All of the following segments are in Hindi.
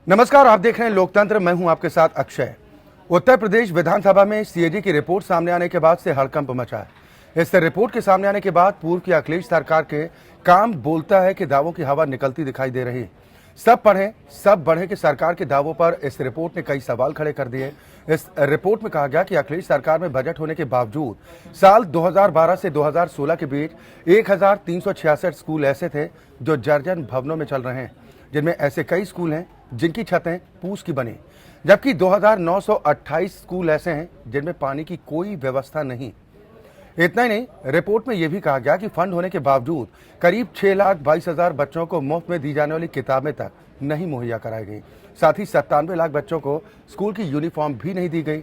नमस्कार, आप देख रहे हैं लोकतंत्र। मैं हूं आपके साथ अक्षय। उत्तर प्रदेश विधानसभा में सीएजी की रिपोर्ट सामने आने के बाद से हड़कंप मचा है। इस रिपोर्ट के सामने आने के बाद पूर्व की अखिलेश सरकार के काम बोलता है कि दावों की हवा निकलती दिखाई दे रही। सब पढ़ें सब बढ़े कि सरकार के दावों पर इस रिपोर्ट ने कई सवाल खड़े कर दिए। इस रिपोर्ट में कहा गया कि अखिलेश सरकार में बजट होने के बावजूद साल 2012 से 2016 के बीच 1366 स्कूल ऐसे थे जो जर्जर भवनों में चल रहे हैं, जिनमें ऐसे कई स्कूल हैं जिनकी छतें पूस की बनी, जबकि 2928 स्कूल ऐसे हैं जिनमें पानी की कोई व्यवस्था नहीं। इतना ही नहीं, रिपोर्ट में यह भी कहा गया कि फंड होने के बावजूद करीब 6,22,000 बच्चों को मुफ्त में दी जाने वाली किताबें तक नहीं मुहैया कराई गई। साथ ही 97 लाख बच्चों को स्कूल की यूनिफॉर्म भी नहीं दी गई।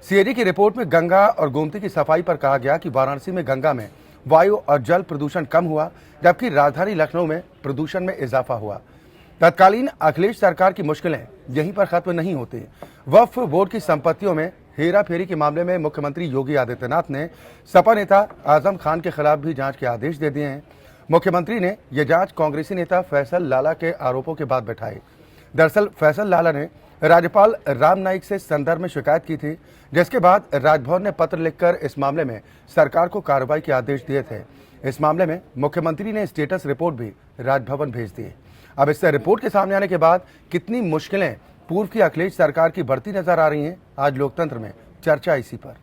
सीएजी की रिपोर्ट में गंगा और गोमती की सफाई पर कहा गया कि वाराणसी में गंगा में वायु और जल प्रदूषण कम हुआ, जबकि राजधानी लखनऊ में प्रदूषण में इजाफा हुआ। तत्कालीन अखिलेश सरकार की मुश्किलें यहीं पर खत्म नहीं होती। वक्फ बोर्ड की संपत्तियों में हेरा फेरी के मामले में मुख्यमंत्री योगी आदित्यनाथ ने सपा नेता आजम खान के खिलाफ भी जांच के आदेश दे दिए हैं। मुख्यमंत्री ने यह जांच कांग्रेसी नेता फैसल लाला के आरोपों के बाद बैठाई। दरअसल फैसल लाला ने राज्यपाल राम नाईक से संदर्भ में शिकायत की थी, जिसके बाद राजभवन ने पत्र लिखकर इस मामले में सरकार को कार्रवाई के आदेश दिए थे। इस मामले में मुख्यमंत्री ने स्टेटस रिपोर्ट भी राजभवन भेज दी। अब इस रिपोर्ट के सामने आने के बाद कितनी मुश्किलें पूर्व की अखिलेश सरकार की बढ़ती नजर आ रही हैं, आज लोकतंत्र में चर्चा इसी पर।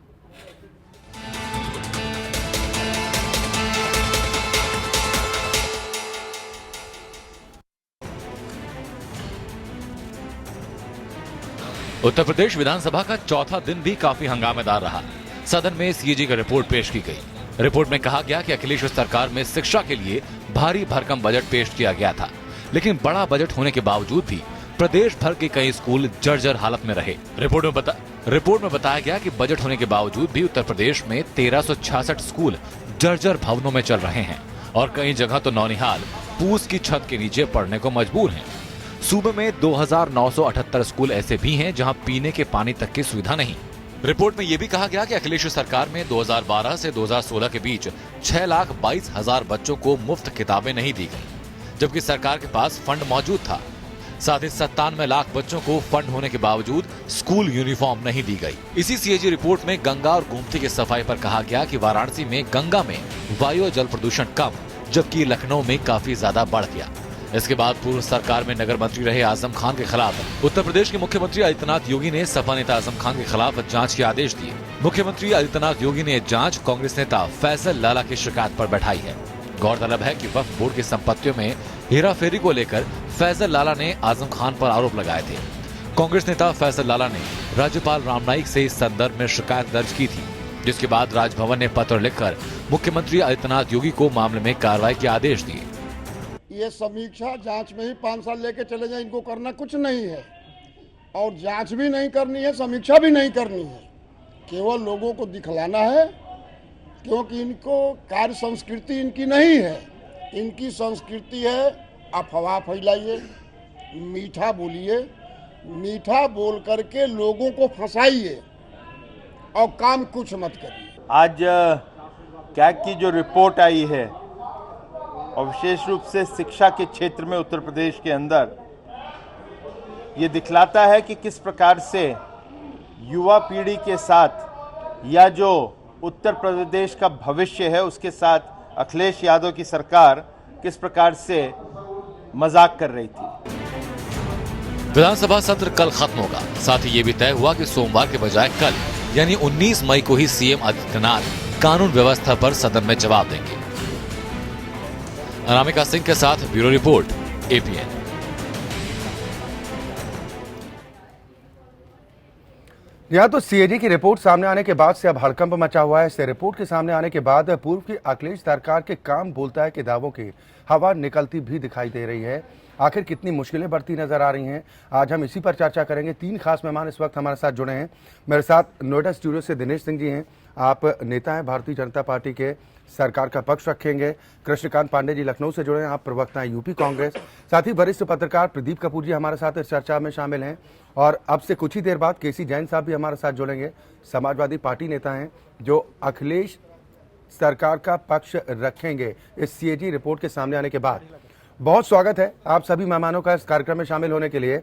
उत्तर प्रदेश विधानसभा का चौथा दिन भी काफी हंगामेदार रहा। सदन में सीएजी की रिपोर्ट पेश की गई। रिपोर्ट में कहा गया कि अखिलेश सरकार में शिक्षा के लिए भारी भरकम बजट पेश किया गया था, लेकिन बड़ा बजट होने के बावजूद भी प्रदेश भर के कई स्कूल जर्जर हालत में रहे। रिपोर्ट में बताया गया कि बजट होने के बावजूद भी उत्तर प्रदेश में 1366 स्कूल जर्जर भवनों में चल रहे हैं और कई जगह तो नौनिहाल पूस की छत के नीचे पढ़ने को मजबूर हैं। सूबे में 2978 स्कूल ऐसे भी हैं जहां पीने के पानी तक की सुविधा नहीं। रिपोर्ट में यह भी कहा गया कि अखिलेश सरकार में 2012 से 2016 के बीच 6,22,000 बच्चों को मुफ्त किताबें नहीं दी गई, जबकि सरकार के पास फंड मौजूद था। साथ ही 97 लाख बच्चों को फंड होने के बावजूद स्कूल यूनिफॉर्म नहीं दी गई। इसी सीएजी रिपोर्ट में गंगा और गोमती की सफाई पर कहा गया कि वाराणसी में गंगा में वायु और जल प्रदूषण कम, जबकि लखनऊ में काफी ज्यादा बढ़ गया। इसके बाद पूर्व सरकार में नगर मंत्री रहे आजम खान के खिलाफ उत्तर प्रदेश के मुख्यमंत्री आदित्यनाथ योगी ने सपा नेता आजम खान के खिलाफ जांच के आदेश दिए। मुख्यमंत्री आदित्यनाथ योगी ने जांच कांग्रेस नेता फैसल लाला की शिकायत पर बैठाई है। गौरतलब है कि वक्फ बोर्ड की संपत्तियों में हेराफेरी को लेकर फैसल लाला ने आजम खान पर आरोप लगाए थे। कांग्रेस नेता फैसल लाला ने राज्यपाल राम नाईक से इस संदर्भ में शिकायत दर्ज की थी, जिसके बाद राजभवन ने पत्र लिखकर मुख्यमंत्री आदित्यनाथ योगी को मामले में कार्रवाई के आदेश दिए। ये समीक्षा जांच में ही 5 साल लेके चले जाए, इनको करना कुछ नहीं है और जांच भी नहीं करनी है, समीक्षा भी नहीं करनी है, केवल लोगों को दिखलाना है, क्योंकि इनको कार्य संस्कृति इनकी नहीं है। इनकी संस्कृति है अफवाह फैलाइए, मीठा बोलिए, मीठा बोल करके लोगों को फंसाइए और काम कुछ मत करिए। आज क्या की जो रिपोर्ट आई है और विशेष रूप से शिक्षा के क्षेत्र में उत्तर प्रदेश के अंदर ये दिखलाता है कि किस प्रकार से युवा पीढ़ी के साथ या जो उत्तर प्रदेश का भविष्य है उसके साथ अखिलेश यादव की सरकार किस प्रकार से मजाक कर रही थी। विधानसभा सत्र कल खत्म होगा। साथ ही ये भी तय हुआ कि सोमवार के बजाय कल यानी 19 मई को ही सीएम आदित्यनाथ कानून व्यवस्था पर सदन में जवाब देंगे। अनामिका सिंह के साथ ब्यूरो रिपोर्ट, एपीएन। यहाँ तो सीएजी की रिपोर्ट सामने आने के बाद से अब हड़कंप मचा हुआ है। इस रिपोर्ट के सामने आने के बाद पूर्व की अखिलेश सरकार के काम बोलता है कि दावों की हवा निकलती भी दिखाई दे रही है। आखिर कितनी मुश्किलें बढ़ती नजर आ रही हैं, आज हम इसी पर चर्चा करेंगे। 3 खास मेहमान इस वक्त हमारे साथ जुड़े हैं। मेरे साथ नोएडा स्टूडियो से दिनेश सिंह जी हैं, आप नेता हैं भारतीय जनता पार्टी के, सरकार का पक्ष रखेंगे। कृष्णकांत पांडे जी लखनऊ से जुड़े हैं, आप प्रवक्ता हैं यूपी कांग्रेस। साथ ही वरिष्ठ पत्रकार प्रदीप कपूर जी हमारे साथ इस चर्चा में शामिल हैं और अब से कुछ ही देर बाद केसी जैन साहब भी हमारे साथ जुड़ेंगे, समाजवादी पार्टी नेता हैं जो अखिलेश सरकार का पक्ष रखेंगे इस सीएजी रिपोर्ट के सामने आने के बाद। बहुत स्वागत है आप सभी मेहमानों का इस कार्यक्रम में शामिल होने के लिए।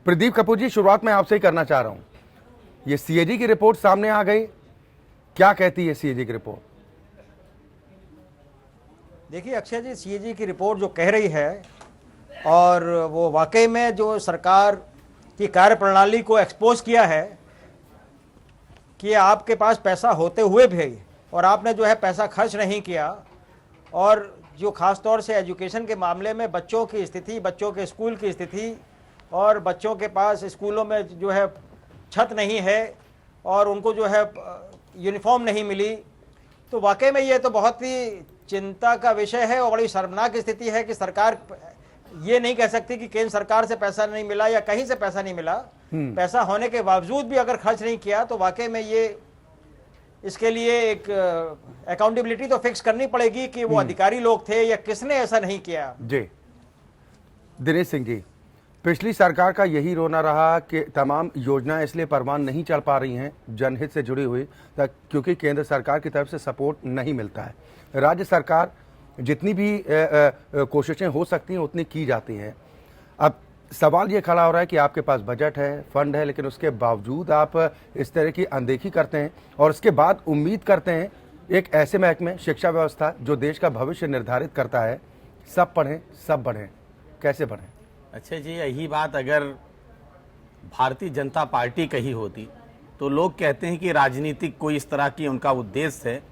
प्रदीप कपूर जी, शुरुआत मैं आपसे ही करना चाह रहा हूं। ये सीएजी की रिपोर्ट सामने आ गई, क्या कहती है सीएजी की रिपोर्ट? देखिए अक्षय जी, सीएजी की रिपोर्ट जो कह रही है और वो वाकई में जो सरकार की कार्यप्रणाली को एक्सपोज किया है कि आपके पास पैसा होते हुए भी और आपने जो है पैसा खर्च नहीं किया, और जो ख़ास तौर से एजुकेशन के मामले में बच्चों की स्थिति, बच्चों के स्कूल की स्थिति और बच्चों के पास स्कूलों में जो है छत नहीं है और उनको जो है यूनिफॉर्म नहीं मिली, तो वाकई में ये तो बहुत ही चिंता का विषय है और बड़ी शर्मनाक स्थिति है कि सरकार ये नहीं कह सकती कि केंद्र सरकार से पैसा नहीं मिला या कहीं से पैसा नहीं मिला। पैसा होने के बावजूद भी अगर खर्च नहीं किया तो वाकई में ये इसके लिए एक अकाउंटेबिलिटी तो फिक्स करनी पड़ेगी कि वो अधिकारी लोग थे या किसने ऐसा नहीं किया। जी दिनेश सिंह जी, पिछली सरकार का यही रोना रहा कि तमाम योजनाएं इसलिए परवान नहीं चल पा रही हैं जनहित से जुड़ी हुई, क्योंकि केंद्र सरकार की तरफ से सपोर्ट नहीं मिलता है। राज्य सरकार जितनी भी कोशिशें हो सकती हैं उतनी की जाती हैं। अब सवाल ये खड़ा हो रहा है कि आपके पास बजट है, फंड है, लेकिन उसके बावजूद आप इस तरह की अनदेखी करते हैं और उसके बाद उम्मीद करते हैं एक ऐसे महकमे, शिक्षा व्यवस्था जो देश का भविष्य निर्धारित करता है, सब पढ़ें सब बढ़ें। कैसे बढ़ें? अच्छा जी, यही बात अगर भारतीय जनता पार्टी कही होती तो लोग कहते हैं कि राजनीतिक कोई इस तरह की उनका उद्देश्य है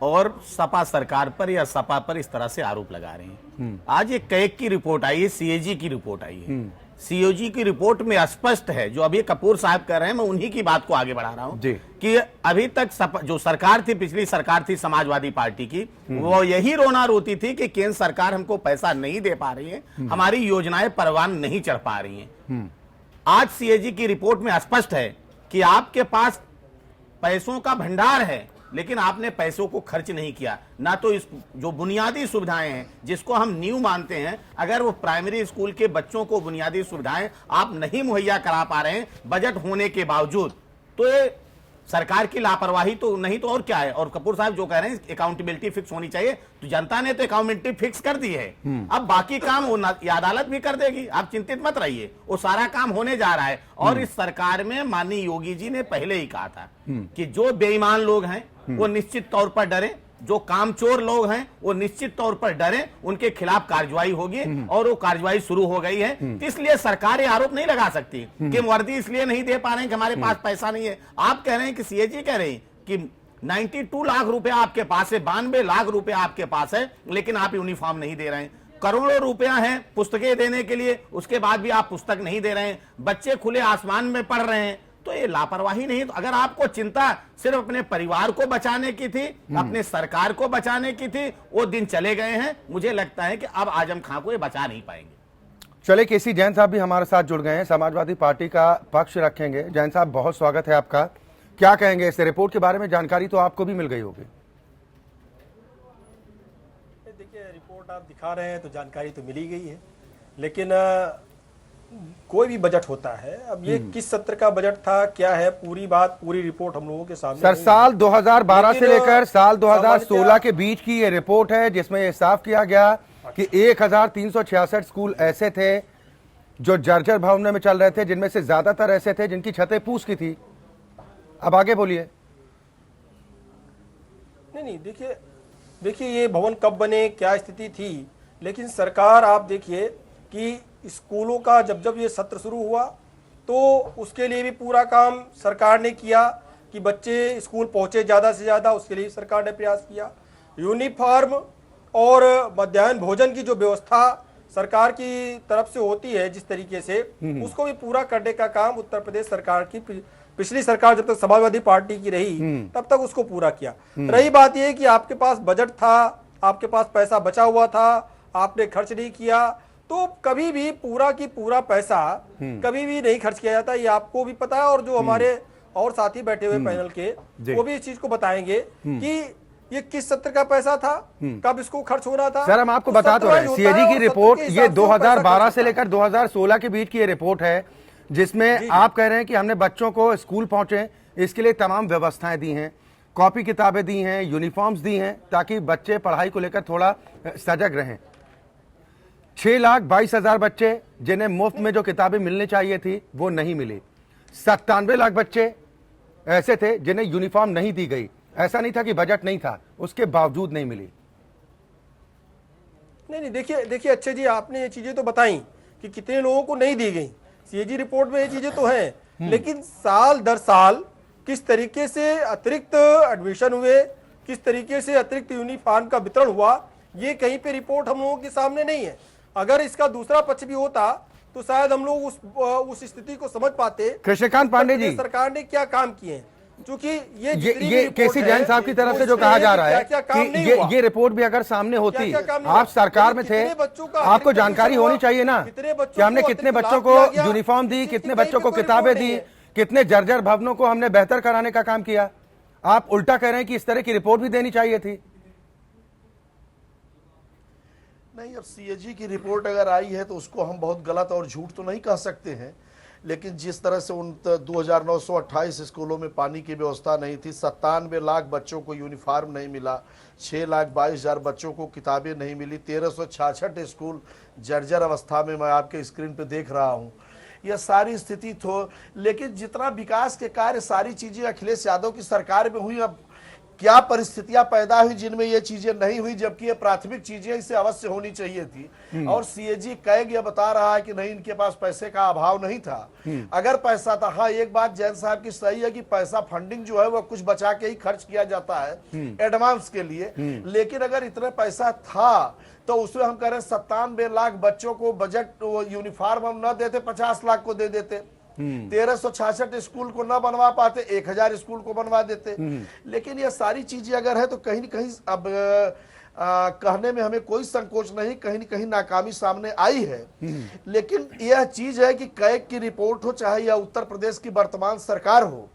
और सपा सरकार पर या सपा पर इस तरह से आरोप लगा रहे हैं। आज एक कैग की रिपोर्ट आई है, सीएजी की रिपोर्ट आई है। सीएजी की रिपोर्ट में स्पष्ट है, जो अभी कपूर साहब कर रहे हैं, मैं उन्हीं की बात को आगे बढ़ा रहा हूं कि अभी तक जो सरकार थी, पिछली सरकार थी समाजवादी पार्टी की, वो यही रोना रोती थी कि केंद्र सरकार हमको पैसा नहीं दे पा रही है, हमारी योजनाएं परवान नहीं चढ़ पा रही हैं। आज सीएजी की रिपोर्ट में स्पष्ट है कि आपके पास पैसों का भंडार है लेकिन आपने पैसों को खर्च नहीं किया। ना तो इस जो बुनियादी सुविधाएं हैं जिसको हम नींव मानते हैं, अगर वो प्राइमरी स्कूल के बच्चों को बुनियादी सुविधाएं आप नहीं मुहैया करा पा रहे हैं बजट होने के बावजूद, तो ये सरकार की लापरवाही तो नहीं तो और क्या है। और कपूर साहब जो कह रहे हैं अकाउंटेबिलिटी फिक्स होनी चाहिए, तो जनता ने तो अकाउंटेबिलिटी फिक्स कर दी है। अब बाकी काम वो अदालत भी कर देगी, आप चिंतित मत रहिए, वो सारा काम होने जा रहा है। और इस सरकार में माननीय योगी जी ने पहले ही कहा था कि जो बेईमान लोग हैं वो निश्चित तौर पर डरें, जो कामचोर लोग हैं वो निश्चित तौर पर डरें, उनके खिलाफ कार्रवाई होगी और वो कार्रवाई शुरू हो गई है। तो इसलिए सरकार ये आरोप नहीं लगा सकती कि वर्दी इसलिए नहीं दे पा रहे हैं कि हमारे पास पैसा नहीं है। आप कह रहे हैं कि सीएजी कह रहे हैं कि 92 लाख रुपए आपके पास है, 92 लाख रुपए आपके पास है, लेकिन आप यूनिफॉर्म नहीं दे रहे हैं। करोड़ों रुपया है पुस्तकें देने के लिए, उसके बाद भी आप पुस्तक नहीं दे रहे हैं। बच्चे खुले आसमान में पढ़ रहे हैं, तो ये लापरवाही नहीं। तो अगर आपको चिंता सिर्फ अपने परिवार को बचाने की थी, अपने सरकार को बचाने की थी, वो दिन चले गए हैं। मुझे लगता है कि अब आजम खां को ये बचा नहीं पाएंगे। चले, केसी जैन साहब भी हमारे साथ जुड़ गए हैं, समाजवादी पार्टी का पक्ष रखेंगे। जैन साहब, बहुत स्वागत है आपका। क्या कहेंगे इस रिपोर्ट के बारे में? जानकारी तो आपको भी मिल गई होगी। देखिए, रिपोर्ट आप दिखा रहे हैं तो जानकारी तो मिली गई है, लेकिन कोई भी बजट होता है, अब ये किस सत्र का बजट था, क्या है, पूरी बात, पूरी रिपोर्ट हम लोगों के सामने सर साल 2012 से लेकर साल 2016 के बीच की ये रिपोर्ट है, जिसमें ये साफ किया गया कि 1366 स्कूल ऐसे थे जो जर्जर भवन में चल रहे थे, जिनमें से ज्यादातर ऐसे थे जिनकी छतें पूछ की थी। अब आगे बोलिए। नहीं, देखिए ये भवन कब बने, क्या स्थिति थी, लेकिन सरकार, आप देखिए कि स्कूलों का जब ये सत्र शुरू हुआ तो उसके लिए भी पूरा काम सरकार ने किया कि बच्चे स्कूल पहुंचे ज़्यादा से ज़्यादा, उसके लिए सरकार ने प्रयास किया। यूनिफॉर्म और मध्याह्न भोजन की जो व्यवस्था सरकार की तरफ से होती है जिस तरीके से, उसको भी पूरा करने का काम उत्तर प्रदेश सरकार की, पिछली सरकार जब तक समाजवादी पार्टी की रही तब तक उसको पूरा किया। रही बात यह कि आपके पास बजट था, आपके पास पैसा बचा हुआ था, आपने खर्च नहीं किया, तो कभी भी पूरा की पूरा पैसा कभी भी नहीं खर्च किया जाता। ये आपको भी पता है और जो हमारे और साथी बैठे हुए पैनल के वो भी इस चीज को बताएंगे कि ये किस सत्र का पैसा था, कब इसको खर्च हो रहा था। सर, हम आपको बता तो रहे हैं, सीएजी की रिपोर्ट ये 2012 से लेकर 2016 के बीच की ये रिपोर्ट है, जिसमें आप कह रहे हैं कि हमने बच्चों को स्कूल पहुंचे इसके लिए तमाम व्यवस्थाएं दी हैं, कॉपी किताबें दी हैं, यूनिफॉर्म्स दी हैं, ताकि बच्चे पढ़ाई को लेकर थोड़ा सजग रहें। 6,22,000 बच्चे जिन्हें मुफ्त में जो किताबें मिलनी चाहिए थी वो नहीं मिली। 97 लाख बच्चे ऐसे थे जिन्हें यूनिफॉर्म नहीं दी गई। ऐसा नहीं था कि बजट नहीं था, उसके बावजूद नहीं मिली। नहीं, देखिए अच्छे जी, आपने ये चीजें तो बताई कि कितने लोगों को नहीं दी गई। सीएजी रिपोर्ट में ये चीजें तो हैं, लेकिन साल दर साल किस तरीके से अतिरिक्त एडमिशन हुए, किस तरीके से अतिरिक्त यूनिफॉर्म का वितरण हुआ, ये कहीं पे रिपोर्ट हम लोगों के सामने नहीं है। अगर इसका दूसरा पक्ष भी होता तो शायद हम लोग उस स्थिति को समझ पाते। कृष्णकांत पांडे जी, सरकार ने क्या काम किए हैं, क्योंकि ये केसी जैन साहब की तरफ से जो कहा जा रहा है कि ये रिपोर्ट भी अगर सामने होती, आप सरकार में थे, आपको जानकारी होनी चाहिए ना कि हमने कितने बच्चों को यूनिफॉर्म दी, कितने बच्चों को किताबें दी, कितने जर्जर भवनों को हमने बेहतर कराने का काम किया। आप उल्टा कह रहे हैं कि इस तरह की रिपोर्ट भी देनी चाहिए थी। नहीं, अब सीएजी की रिपोर्ट अगर आई है तो उसको हम बहुत गलत और झूठ तो नहीं कह सकते हैं, लेकिन जिस तरह से उन 2928 स्कूलों में पानी की व्यवस्था नहीं थी, 97 लाख बच्चों को यूनिफॉर्म नहीं मिला, 6,22,000 बच्चों को किताबें नहीं मिली, 1366 स्कूल जर्जर अवस्था में मैं आपके स्क्रीन पे देख रहा हूँ, यह सारी स्थिति तो। लेकिन जितना विकास के कार्य सारी चीजें अखिलेश यादव की सरकार में हुई, अब क्या परिस्थितियां पैदा हुई जिनमें ये चीजें नहीं हुई, जबकि ये प्राथमिक चीजें इसे अवश्य होनी चाहिए थी। और सीएजी कैग ये बता रहा है कि नहीं, इनके पास पैसे का अभाव नहीं था। अगर पैसा था, हाँ एक बात जैन साहब की सही है कि पैसा फंडिंग जो है वो कुछ बचा के ही खर्च किया जाता है एडवांस के लिए, लेकिन अगर इतना पैसा था तो उसमें हम कह रहे हैं 97 लाख बच्चों को बजट यूनिफॉर्म हम न देते, 50 लाख को दे देते। 1366 स्कूल को न बनवा पाते, 1000 स्कूल को बनवा देते। लेकिन ये सारी चीजें अगर है तो कहीं न कहीं अब कहने में हमें कोई संकोच नहीं, कहीं न कहीं नाकामी सामने आई है। लेकिन यह चीज है कि कैग की रिपोर्ट हो चाहे या उत्तर प्रदेश की वर्तमान सरकार हो,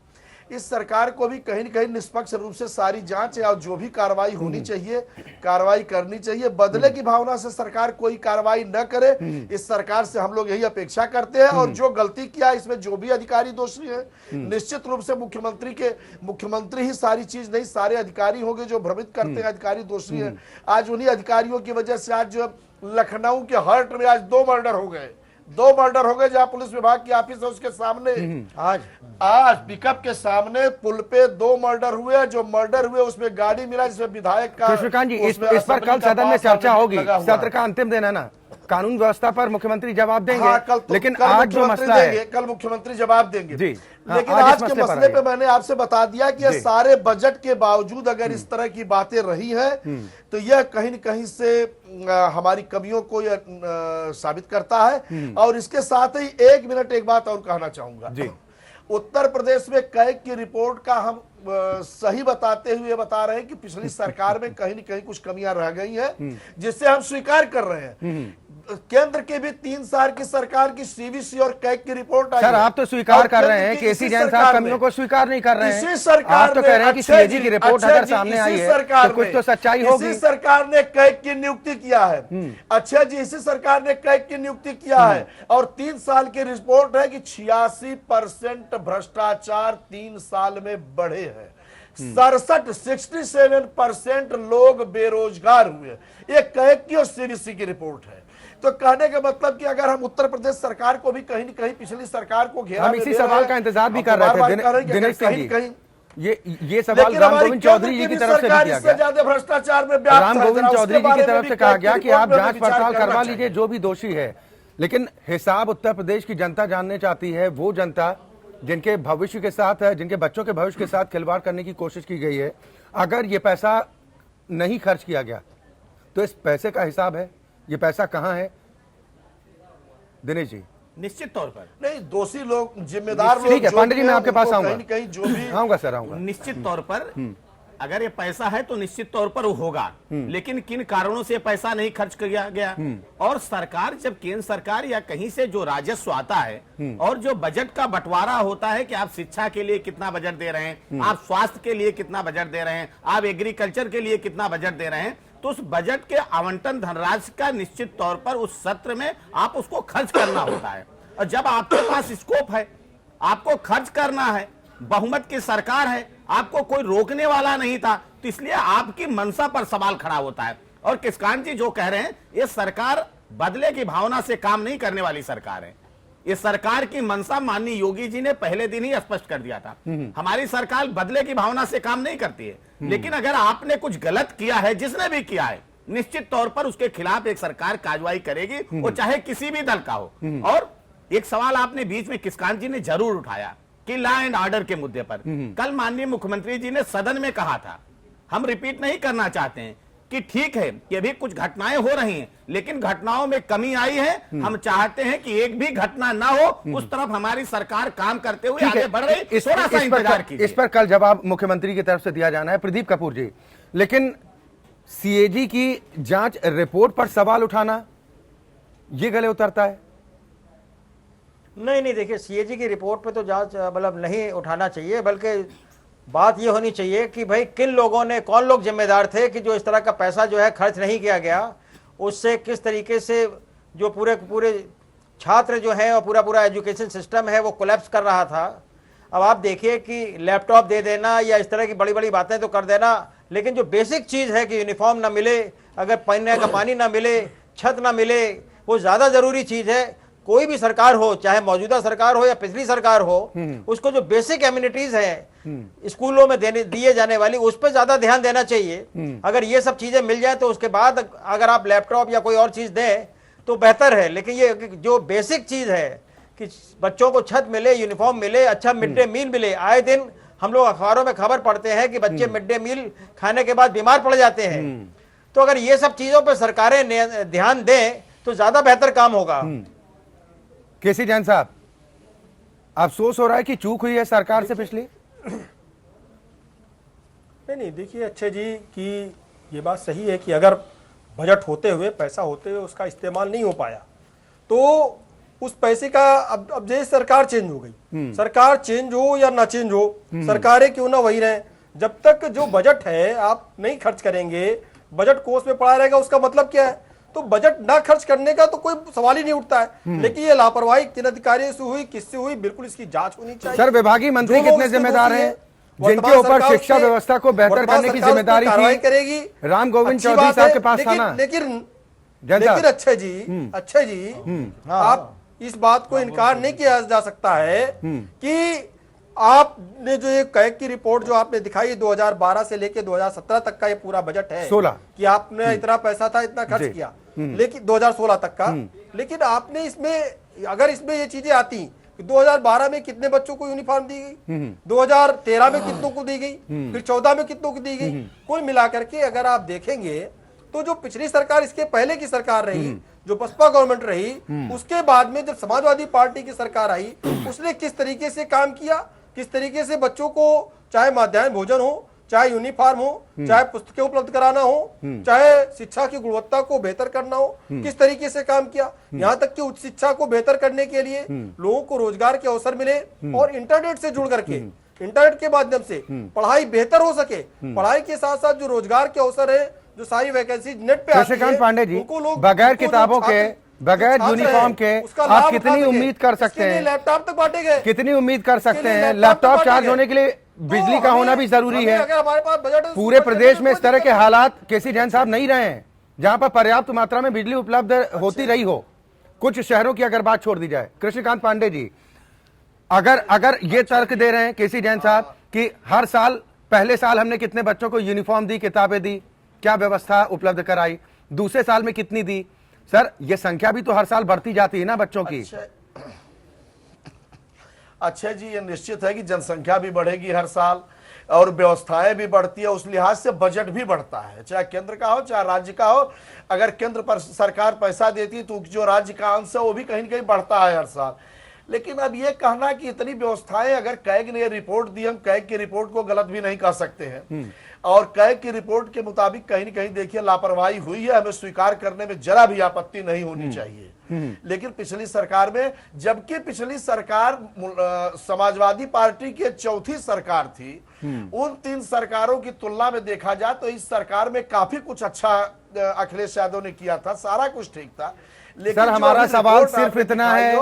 इस सरकार को भी कहीं न कहीं निष्पक्ष रूप से सारी जांच या जो भी कार्रवाई होनी चाहिए कार्रवाई करनी चाहिए। बदले की भावना से सरकार कोई कार्रवाई न करे, इस सरकार से हम लोग यही अपेक्षा करते हैं। और जो गलती किया इसमें जो भी अधिकारी दोषी है, निश्चित रूप से मुख्यमंत्री ही सारी चीज नहीं, सारे अधिकारी होंगे जो भ्रमित करते हैं अधिकारी दोषी है। आज उन्हीं अधिकारियों की वजह से आज जो लखनऊ के हर्ट में आज 2 मर्डर हो गए, 2 मर्डर हो गए, जहां पुलिस विभाग की ऑफिस है उसके सामने आज पिकअप के सामने पुल पे 2 मर्डर हुए। जो मर्डर हुए उसमें गाड़ी मिला जिसमें विधायक का। कृष्णकांत जी, इस पर कल सदन में चर्चा होगी, सत्र का अंतिम दिन है ना, कानून व्यवस्था पर मुख्यमंत्री जवाब देंगे। हाँ, लेकिन आज जो मसला है, कल मुख्यमंत्री जवाब देंगे जी। लेकिन आज के मसले पे मैंने आपसे बता दिया कि ये सारे बजट के बावजूद अगर इस तरह की बातें रही हैं तो यह कहीं न कहीं से हमारी कमियों को यह साबित करता है। और इसके साथ ही एक बात और कहना चाहूंगा जी। उत्तर प्रदेश में कैग की रिपोर्ट का हम सही बताते हुए बता रहे हैं कि पिछली सरकार में कहीं न कहीं कुछ कमियां रह गई हैं, जिससे हम स्वीकार कर रहे हैं। केंद्र के भी 3 साल की सरकार की सीवीसी और कैग की रिपोर्ट आई। सर आप तो स्वीकार कर रहे हैं कि केसी जैन साहब कमियों को स्वीकार नहीं कर रहे हैं। आप तो कह रहे हैं कि सीएजी की रिपोर्ट अगर सामने आई है तो कुछ तो सच्चाई होगी। इसी सरकार ने कैग की नियुक्ति किया है। अच्छा जी, इसी सरकार ने कैग की नियुक्ति किया है और 3 साल की रिपोर्ट है कि 86% भ्रष्टाचार 3 साल में बढ़े हैं। 67% लोग बेरोजगार हुए। ये कैग की और सीवीसी की रिपोर्ट है। तो कहने का मतलब कि अगर हम उत्तर प्रदेश सरकार को भी कहीं न कहीं पिछली सरकार को घेरा, हम इसी सवाल का इंतजार भी कर रहे थे दिनेश सिंह जी। ये सवाल राम गोविंद चौधरी जी की तरफ से भी किया गया। ज्यादा भ्रष्टाचार में राम गोविंद चौधरी जी की तरफ से कहा गया कि आप जांच पड़ताल करवा लीजिए जो भी दोषी है। लेकिन हिसाब उत्तर प्रदेश की जनता जानने चाहती है, वो जनता जिनके भविष्य के साथ है, जिनके बच्चों के भविष्य के साथ खिलवाड़ करने की कोशिश की गई है। अगर ये पैसा नहीं खर्च किया गया तो इस पैसे का हिसाब है, ये पैसा कहां है दिनेश जी? निश्चित तौर पर नहीं, दोषी लोग, जिम्मेदार लोग। ठीक है पांडे जी, मैं आपके पास आऊंगा, कहीं जो भी आऊंगा सर, आऊंगा। निश्चित तौर पर अगर ये पैसा है तो निश्चित तौर पर वो होगा, लेकिन किन कारणों से पैसा नहीं खर्च किया गया। और सरकार, जब केंद्र सरकार या कहीं से जो राजस्व आता है और जो बजट का बंटवारा होता है कि आप शिक्षा के लिए कितना बजट दे रहे हैं, आप स्वास्थ्य के लिए कितना बजट दे रहे हैं, आप एग्रीकल्चर के लिए कितना बजट दे रहे हैं, तो उस बजट के आवंटन धनराशि का निश्चित तौर पर उस सत्र में आप उसको खर्च करना होता है। और जब आपके पास स्कोप है, आपको खर्च करना है, बहुमत की सरकार है, आपको कोई रोकने वाला नहीं था, तो इसलिए आपकी मंशा पर सवाल खड़ा होता है। और किसकान जी जो कह रहे हैं, ये सरकार बदले की भावना से काम नहीं करने वाली सरकार है। इस सरकार की मंशा माननीय योगी जी ने पहले दिन ही स्पष्ट कर दिया था। हमारी सरकार बदले की भावना से काम नहीं करती है, लेकिन अगर आपने कुछ गलत किया है, जिसने भी किया है, निश्चित तौर पर उसके खिलाफ एक सरकार कार्रवाई करेगी, वो चाहे किसी भी दल का हो। और एक सवाल आपने बीच में किसकांत जी ने जरूर उठाया कि लॉ एंड ऑर्डर के मुद्दे पर कल माननीय मुख्यमंत्री जी ने सदन में कहा था, हम रिपीट नहीं करना चाहते हैं कि ठीक है कि अभी कुछ घटनाएं हो रही हैं, लेकिन घटनाओं में कमी आई है। हम चाहते हैं कि एक भी घटना ना हो, उस तरफ हमारी सरकार काम करते हुए आगे बढ़ रही। थोड़ा सा इंतजार कीजिए। इस पर कल जवाब मुख्यमंत्री की तरफ से दिया जाना है। प्रदीप कपूर जी, लेकिन सीएजी की जांच रिपोर्ट पर सवाल उठाना ये गले उतरता है? नहीं, देखिए, सीएजी की रिपोर्ट पे तो जांच मतलब नहीं उठाना चाहिए, बल्कि बात ये होनी चाहिए कि भाई किन लोगों ने, कौन लोग जिम्मेदार थे कि जो इस तरह का पैसा जो है खर्च नहीं किया गया, उससे किस तरीके से जो पूरे छात्र जो है और पूरा एजुकेशन सिस्टम है वो कोलैप्स कर रहा था। अब आप देखिए कि लैपटॉप दे देना या इस तरह की बड़ी बड़ी बातें तो कर देना, लेकिन जो बेसिक चीज़ है कि यूनिफॉर्म ना मिले, अगर पीने का पानी ना मिले, छत ना मिले, वो ज़्यादा ज़रूरी चीज़ है। कोई भी सरकार हो, चाहे मौजूदा सरकार हो या पिछली सरकार हो, उसको जो बेसिक एमिनिटीज है स्कूलों में दिए जाने वाली, उस पर ज्यादा ध्यान देना चाहिए। अगर ये सब चीजें मिल जाए तो उसके बाद अगर आप लैपटॉप या कोई और चीज दें तो बेहतर है। लेकिन ये जो बेसिक चीज है कि बच्चों को छत मिले, यूनिफॉर्म मिले, अच्छा मिड डे मील मिले। आए दिन हम लोग अखबारों में खबर पढ़ते हैं कि बच्चे मिड डे मील खाने के बाद बीमार पड़ जाते हैं। तो अगर ये सब चीजों पर सरकारें ध्यान दें तो ज्यादा बेहतर काम होगा। केसी जैन साहब, अफसोस हो रहा है कि चूक हुई है सरकार से पिछली? नहीं, देखिए अच्छे जी कि ये बात सही है कि अगर बजट होते हुए, पैसा होते हुए उसका इस्तेमाल नहीं हो पाया तो उस पैसे का अब जैसे सरकार चेंज हो गई, सरकार चेंज हो या ना चेंज हो, सरकारें क्यों ना वही रहें, जब तक जो बजट है आप नहीं खर्च करेंगे, बजट कोष में पड़ा रहेगा, उसका मतलब क्या है? तो बजट ना खर्च करने का तो कोई सवाल ही नहीं उठता है। लेकिन ये लापरवाही किन अधिकारियों से हुई, किससे हुई, बिल्कुल इसकी जांच होनी चाहिए। सर, विभागीय मंत्री कितने जिम्मेदार हैं जिनके ऊपर शिक्षा व्यवस्था को बेहतर करने की जिम्मेदारी थी? करेगी राम गोविंद चौधरी साहब के पास था ना। लेकिन अच्छे जी आप इस बात को इनकार नहीं किया जा सकता है कि आपने जो ये कैग की रिपोर्ट जो आपने दिखाई 2012 से लेके 2017 तक का ये पूरा बजट है, 16 कि आपने इतना पैसा था, इतना खर्च किया, लेकिन 2016 तक का। लेकिन आपने इसमें, अगर इसमें ये चीजें आती कि 2012 में कितने बच्चों को यूनिफॉर्म दी गई, 2013 में कितनों को दी गई, फिर 14 में कितनों को दी गई, कुल मिलाकर के अगर आप देखेंगे तो जो पिछली सरकार, इसके पहले की सरकार रही, जो बसपा गवर्नमेंट रही, उसके बाद में जब समाजवादी पार्टी की सरकार आई, उसने किस तरीके से काम किया, किस तरीके से बच्चों को चाहे मध्याह्न भोजन हो, चाहे यूनिफॉर्म हो, चाहे पुस्तकें उपलब्ध कराना हो, चाहे शिक्षा की गुणवत्ता को बेहतर करना हो, किस तरीके से काम किया। यहाँ तक कि उच्च शिक्षा को बेहतर करने के लिए लोगों को रोजगार के अवसर मिले और इंटरनेट से जुड़ करके, इंटरनेट के माध्यम से पढ़ाई बेहतर हो सके। पढ़ाई के साथ साथ जो रोजगार के अवसर है, जो सारी वैकेंसी नेट पे आती है, शशिकांत पांडे जी, बगैर किताबों के, बगैर यूनिफॉर्म के आप कितनी उम्मीद कर सकते हैं? लैपटॉप तक बांटे गए, कितनी उम्मीद कर सकते हैं? लैपटॉप चार्ज होने के लिए बिजली का होना भी जरूरी है। अगर हमारे पास बजट है, पूरे प्रदेश में इस तरह के हालात केसी जैन साहब नहीं रहे हैं जहां पर पर्याप्त मात्रा में बिजली उपलब्ध होती रही हो। कुछ शहरों की अगर बात छोड़ दी जाए, कृष्णकांत पांडे जी, अगर ये तर्क दे रहे हैं केसी जैन साहब कि हर साल, पहले साल हमने कितने बच्चों को यूनिफॉर्म दी, किताबें दी, क्या व्यवस्था उपलब्ध कराई, दूसरे साल में कितनी दी, सर ये संख्या भी तो हर साल बढ़ती जाती है ना बच्चों की। अच्छा जी, ये निश्चित है कि जनसंख्या भी बढ़ेगी हर साल और व्यवस्थाएं भी बढ़ती है, उस लिहाज से बजट भी बढ़ता है, चाहे केंद्र का हो चाहे राज्य का हो। अगर केंद्र पर सरकार पैसा देती तो जो राज्य का अंश है वो भी कहीं ना कहीं बढ़ता है हर साल। लेकिन अब ये कहना कि इतनी व्यवस्थाएं, अगर कैग ने रिपोर्ट दी, हम कैग की रिपोर्ट को गलत भी नहीं कह सकते हैं, और कैग की रिपोर्ट के मुताबिक कहीं न कहीं देखिए लापरवाही हुई है, हमें स्वीकार करने में जरा भी आपत्ति नहीं होनी चाहिए। लेकिन पिछली सरकार में, जबकि पिछली सरकार समाजवादी पार्टी की चौथी सरकार थी, उन 3 सरकारों की तुलना में देखा जाए तो इस सरकार में काफी कुछ अच्छा अखिलेश यादव ने किया था, सारा कुछ ठीक था। सर हमारा सवाल सिर्फ इतना है,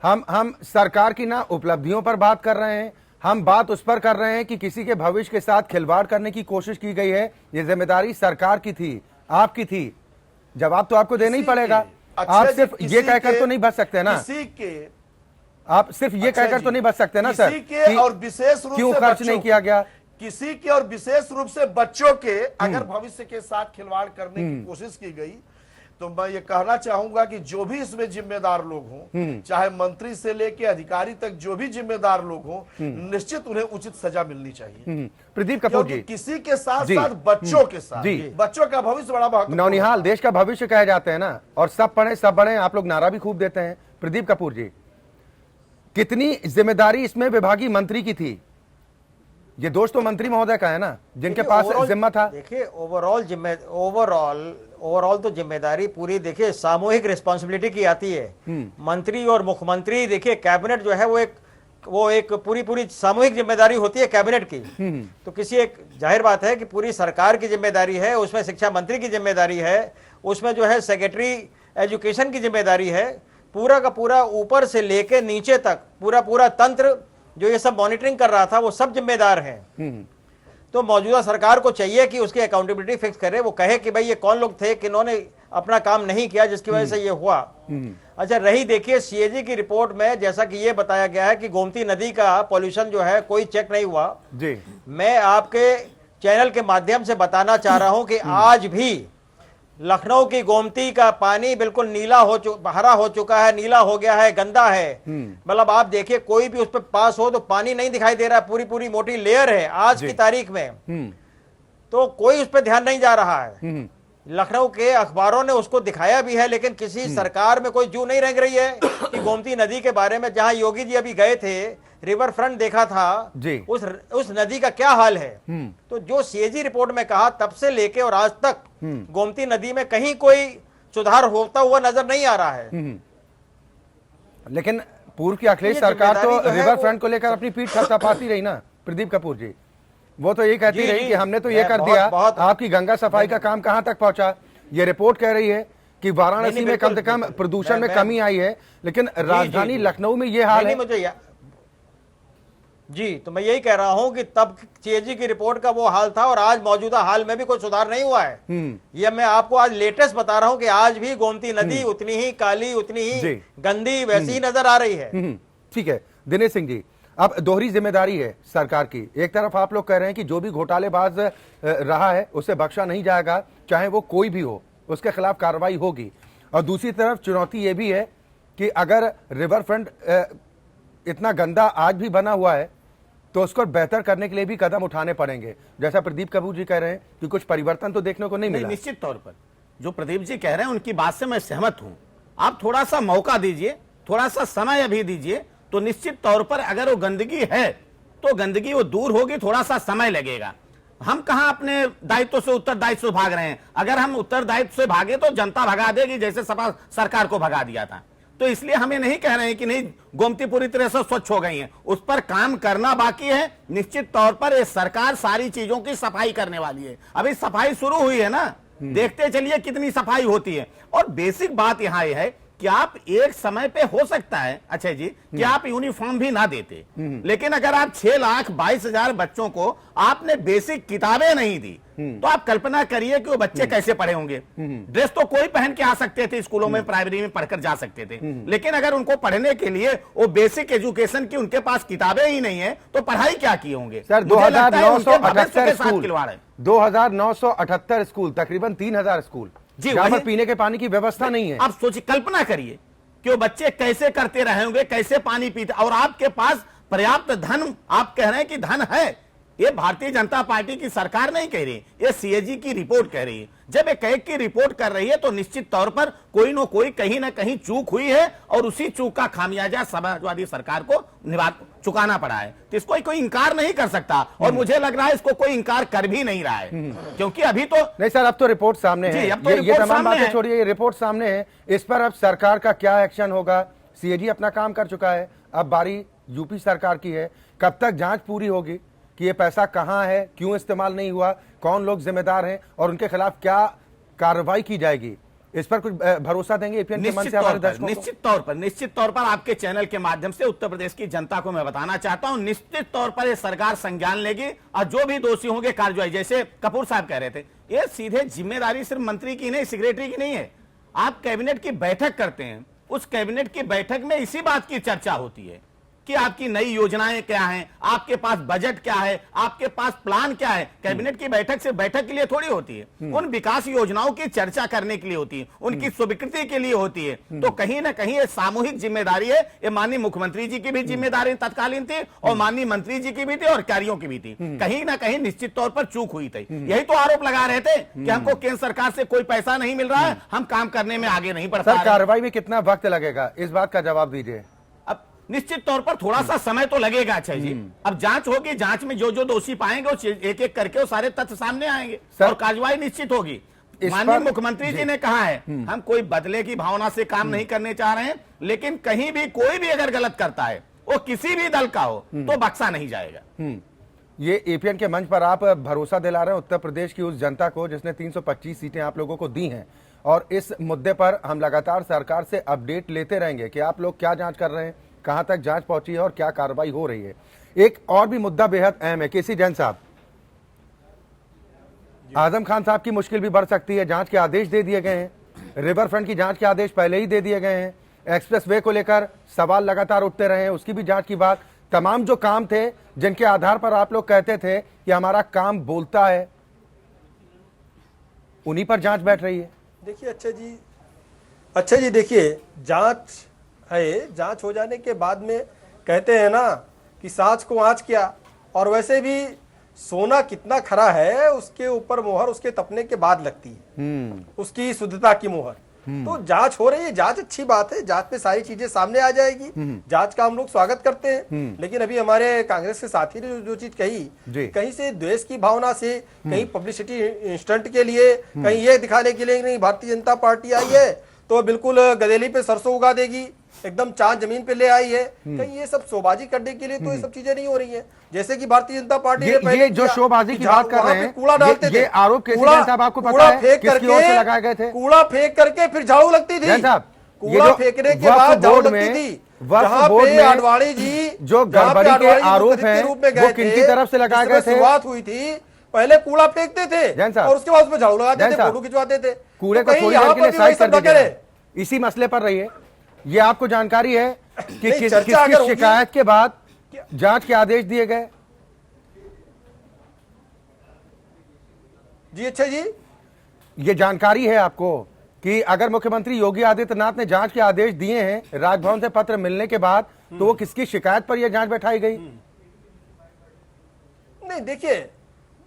हम सरकार की ना उपलब्धियों पर बात कर रहे हैं, हम बात उस पर कर रहे हैं कि किसी के भविष्य के साथ खिलवाड़ करने की कोशिश की गई है। ये जिम्मेदारी सरकार की थी, आपकी थी, जवाब तो आपको देना ही पड़ेगा। आप सिर्फ ये किसी कहकर के- तो नहीं बच सकते ना, किसी के आप सिर्फ ये अच्छा कहकर जी, तो नहीं बच सकते ना सर किसी के कि और विशेष रूप क्यों से खर्च बच्चों नहीं किया गया। किसी के और विशेष रूप से बच्चों के अगर भविष्य के साथ खिलवाड़ करने की कोशिश की गई तो मैं ये कहना चाहूंगा कि जो भी इसमें जिम्मेदार लोग हों, चाहे मंत्री से लेके अधिकारी तक जो भी जिम्मेदार लोग हों, निश्चित उन्हें उचित सजा मिलनी चाहिए। प्रदीप कपूर क्योंकि जी, किसी के साथ जी, साथ बच्चों के साथ जी। बच्चों का भविष्य बड़ा महत्वपूर्ण नौनिहाल देश का भविष्य कहे जाते हैं ना, और सब पढ़े सब बढ़े, आप लोग नारा भी खूब देते हैं। प्रदीप कपूर जी, कितनी जिम्मेदारी इसमें विभागीय मंत्री की थी? ये दोष तो मंत्री महोदय का है ना, जिनके पास जिम्मा था। देखिए ओवरऑल तो जिम्मेदारी पूरी देखिए सामूहिक रिस्पांसिबिलिटी की आती है। मंत्री और मुख्यमंत्री देखिए कैबिनेट जो है वो एक पूरी सामूहिक जिम्मेदारी होती है कैबिनेट की। तो किसी एक जाहिर बात है कि पूरी सरकार की जिम्मेदारी है, उसमें शिक्षा मंत्री की जिम्मेदारी है, उसमें जो है सेक्रेटरी एजुकेशन की जिम्मेदारी है, पूरा का पूरा ऊपर से लेके नीचे तक पूरा तंत्र जो ये सब मॉनिटरिंग कर रहा था वो सब जिम्मेदार हैं। तो मौजूदा सरकार को चाहिए कि उसकी अकाउंटेबिलिटी फिक्स करे, वो कहे कि भाई ये कौन लोग थे किन्होंने अपना काम नहीं किया जिसकी वजह से ये हुआ। अच्छा रही देखिए सीएजी की रिपोर्ट में जैसा कि ये बताया गया है कि गोमती नदी का पॉल्यूशन जो है कोई चेक नहीं हुआ जी। मैं आपके चैनल के माध्यम से बताना चाह रहा हूं कि आज भी लखनऊ की गोमती का पानी बिल्कुल नीला हरा हो चुका है, नीला हो गया है, गंदा है। मतलब आप देखिए कोई भी उस पर पास हो तो पानी नहीं दिखाई दे रहा है, पूरी मोटी लेयर है आज की तारीख में। तो कोई उस पर ध्यान नहीं जा रहा है। लखनऊ के अखबारों ने उसको दिखाया भी है, लेकिन किसी सरकार में कोई जू नहीं रंग रही है कि गोमती नदी के बारे में, जहां योगी जी अभी गए थे रिवर फ्रंट देखा था जी। उस नदी का क्या हाल है। तो जो सीएजी रिपोर्ट में कहा तब से लेके और आज तक गोमती नदी में कहीं कोई सुधार होता हुआ नजर नहीं आ रहा है। लेकिन पूर्व की अखिलेश ये सरकार तो जिम्मेदारी जो है रिवर वो- फ्रंट को लेकर अपनी पीठ थपथपाती रही ना प्रदीप कपूर जी। वो तो ये कहती जी, रही जी। कि हमने तो ये मैं कर बहुत- दिया, बहुत- आपकी गंगा सफाई का काम कहां तक पहुंचा। ये रिपोर्ट कह रही है कि वाराणसी नहीं, में कम से बिल्कुल, कम बिल्कुल। प्रदूषण में मैं- कमी आई है, लेकिन राजधानी जी। लखनऊ में ये हाल नहीं, है। मुझे जी तो मैं यही कह रहा हूं कि तब सीएजी की रिपोर्ट का वो हाल था और आज मौजूदा हाल में भी कोई सुधार नहीं हुआ है। ये मैं आपको आज लेटेस्ट बता रहा हूं कि आज भी गोमती नदी उतनी ही काली, उतनी ही जी। गंदी वैसी ही नजर आ रही है। ठीक है दिनेश सिंह जी, अब दोहरी जिम्मेदारी है सरकार की। एक तरफ आप लोग कह रहे हैं कि जो भी घोटालेबाज रहा है उसे बख्शा नहीं जाएगा, चाहे वो कोई भी हो, उसके खिलाफ कार्रवाई होगी। और दूसरी तरफ चुनौती ये भी है कि अगर रिवर फ्रंट इतना गंदा आज भी बना हुआ है तो उसको बेहतर करने के लिए भी कदम उठाने पड़ेंगे। जैसा प्रदीप कपूर जी कह रहे हैं कि कुछ परिवर्तन तो देखने को नहीं मिला। निश्चित तौर पर जो प्रदीप जी कह रहे हैं उनकी बात से मैं सहमत हूं। आप थोड़ा सा मौका दीजिए, थोड़ा सा समय अभी दीजिए, तो निश्चित तौर पर अगर वो गंदगी है तो गंदगी वो दूर होगी, थोड़ा सा समय लगेगा। हम कहां अपने दायित्व से उत्तरदायित्व से भाग रहे हैं। अगर हम उत्तरदायित्व से भागे तो जनता भगा देगी, जैसे सपा सरकार को भगा दिया था। तो इसलिए हम ये नहीं कह रहे हैं कि नहीं गोमती पूरी तरह से स्वच्छ हो गई है, उस पर काम करना बाकी है। निश्चित तौर पर ये सरकार सारी चीजों की सफाई करने वाली है। अभी सफाई शुरू हुई है ना, देखते चलिए कितनी सफाई होती है। और बेसिक बात यहाँ ये है कि आप एक समय पे हो सकता है अच्छा जी कि आप यूनिफॉर्म भी ना देते, लेकिन अगर आप 6,22,000 बच्चों को आपने बेसिक किताबें नहीं दी तो आप कल्पना करिए कि वो बच्चे कैसे पढ़े होंगे। ड्रेस तो कोई पहन के आ सकते थे, स्कूलों में प्राइमरी में पढ़कर जा सकते थे, लेकिन अगर उनको पढ़ने के लिए वो बेसिक एजुकेशन की उनके पास किताबें ही नहीं है तो पढ़ाई क्या किए होंगे। सर मुझे लगता है उनके भविष्य 2978 के साथ स्कूल, खिलवाड़ है। 2978 स्कूल, तकरीबन 3000 स्कूल जी, जहां पर वही- पीने के पानी की व्यवस्था नहीं है। आप सोचिए, कल्पना करिए कि वो बच्चे कैसे करते रहे होंगे, कैसे पानी पीते, और आपके पास पर्याप्त धन, आप कह रहे हैं कि धन है। ये भारतीय जनता पार्टी की सरकार नहीं कह रही, ये सीएजी की रिपोर्ट कह रही है। जब एक की रिपोर्ट कर रही है तो निश्चित तौर पर कोई न कोई कहीं ना कहीं चूक हुई है और उसी चूक का खामियाजा समाजवादी सरकार को चुकाना पड़ा है। तो इसको कोई इंकार नहीं कर सकता और मुझे लग रहा है इसको कोई इंकार कर भी नहीं रहा है, क्योंकि अभी तो नहीं सर, अब तो रिपोर्ट सामने जी, है। अब तो ये रिपोर्ट तमाम सामने बातें है। छोड़िए, ये रिपोर्ट सामने है। इस पर अब सरकार का क्या एक्शन होगा? सीएजी अपना काम कर चुका है, अब बारी यूपी सरकार की है। कब तक जांच पूरी होगी कि ये पैसा कहां है, क्यों इस्तेमाल नहीं हुआ, कौन लोग जिम्मेदार हैं और उनके खिलाफ क्या कार्रवाई की जाएगी, इस पर कुछ भरोसा देंगे एपीएन के मन से हमारे दर्शकों को? निश्चित तौर पर आपके चैनल के माध्यम से उत्तर प्रदेश की जनता को मैं बताना चाहता हूं, निश्चित तौर पर ये सरकार संज्ञान लेगी और जो भी दोषी होंगे कार्रवाई, जैसे कपूर साहब कह रहे थे, ये सीधे जिम्मेदारी सिर्फ मंत्री की नहीं, सेक्रेटरी की नहीं है, आप कैबिनेट की बैठक करते हैं, उस कैबिनेट की बैठक में इसी बात की चर्चा होती है कि आपकी नई योजनाएं क्या हैं, आपके पास बजट क्या है, आपके पास प्लान क्या है। कैबिनेट की बैठक से बैठक के लिए थोड़ी होती है, उन विकास योजनाओं की चर्चा करने के लिए होती है, उनकी स्वीकृति के लिए होती है। तो कहीं ना कहीं ये सामूहिक जिम्मेदारी है। ये माननीय मुख्यमंत्री जी की भी जिम्मेदारी तत्कालीन थी और माननीय मंत्री जी की भी थी और कार्यों की भी थी। कहीं ना कहीं निश्चित तौर पर चूक हुई थी। यही तो आरोप लगा रहे थे कि हमको केंद्र सरकार से कोई पैसा नहीं मिल रहा है, हम काम करने में आगे नहीं बढ़ पा सर, रहे। कार्रवाई में कितना वक्त लगेगा, इस बात का जवाब दीजिए। अब निश्चित तौर पर थोड़ा सा समय तो लगेगा अक्षय जी। अब जांच होगी, जांच में जो जो दोषी पाएंगे वो एक एक करके वो सारे तथ्य सामने आएंगे और कार्रवाई निश्चित होगी। माननीय मुख्यमंत्री जी ने कहा है हम कोई बदले की भावना से काम नहीं करने चाह रहे हैं, लेकिन कहीं भी कोई भी अगर गलत करता है वो किसी भी दल का हो तो बख्शा नहीं जाएगा। ये एपीएन के मंच पर आप भरोसा दिला रहे हैं उत्तर प्रदेश की उस जनता को जिसने 325 सीटें आप लोगों को दी हैं, और इस मुद्दे पर हम लगातार सरकार से अपडेट लेते रहेंगे कि आप लोग क्या जांच कर रहे हैं, कहां तक जांच पहुंची है और क्या कार्रवाई हो रही है। एक और भी मुद्दा बेहद अहम है, केसी जैन साहब, आजम खान साहब की मुश्किल भी बढ़ सकती है। जांच के आदेश दे दिए गए हैं, रिवर फ्रंट की जांच के आदेश पहले ही दे दिए गए हैं, एक्सप्रेस वे को लेकर सवाल लगातार उठते रहे हैं, उसकी भी जांच की बात। तमाम जो काम थे जिनके आधार पर आप लोग कहते थे कि हमारा काम बोलता है, उन्हीं पर जांच बैठ रही है। देखिए अच्छा जी देखिए, जांच है, जांच हो जाने के बाद में कहते हैं ना कि सांच को आंच किया, और वैसे भी सोना कितना खरा है उसके ऊपर मोहर उसके तपने के बाद लगती है, उसकी शुद्धता की मोहर। तो जांच हो रही है, जांच अच्छी बात है, जांच में सारी चीजें सामने आ जाएगी, जांच का हम लोग स्वागत करते हैं। लेकिन अभी हमारे कांग्रेस के साथी ने जो चीज कही, कहीं से द्वेष की भावना से, कहीं पब्लिसिटी स्टंट के लिए, कहीं ये दिखाने के लिए नहीं भारतीय जनता पार्टी आई है तो बिल्कुल गदेली पे सरसों उगा देगी, एकदम चांद जमीन पे ले आई है, कहीं ये सब शोबाजी करने के लिए तो ये सब चीजें नहीं हो रही है। जैसे कि भारतीय जनता पार्टी ने पहले ये जो शोबाजी की बात कर रहे हैं, कूड़ा डालते थे, ये आरोप केसी जैन साहब आपको पता है किसकी ओर से लगाए गए थे? कूड़ा फेंक करके फिर झाड़ू लगती थी, कूड़ा फेंकने के बाद झाड़ू लगती थी। जहां पे आडवाणी जी जो गड़बड़ी के आरोप हैं वो किनकी तरफ से लगाए गए थे? शुरुआत हुई थी, पहले कूड़ा फेंकते थे और उसके बाद उसमें झाड़ू लगाते थे, फोटो खिंचवाते थे। कूड़े को थोड़ी देर के लिए साइड कर दीजिए, इसी मसले पर रहिए। ये आपको जानकारी है कि किसकी शिकायत के बाद जांच के आदेश दिए गए? जी अच्छा जी, ये जानकारी है आपको कि अगर मुख्यमंत्री योगी आदित्यनाथ ने जांच के आदेश दिए हैं राजभवन से पत्र मिलने के बाद, तो वो किसकी शिकायत पर यह जांच बैठाई गई? नहीं देखिए,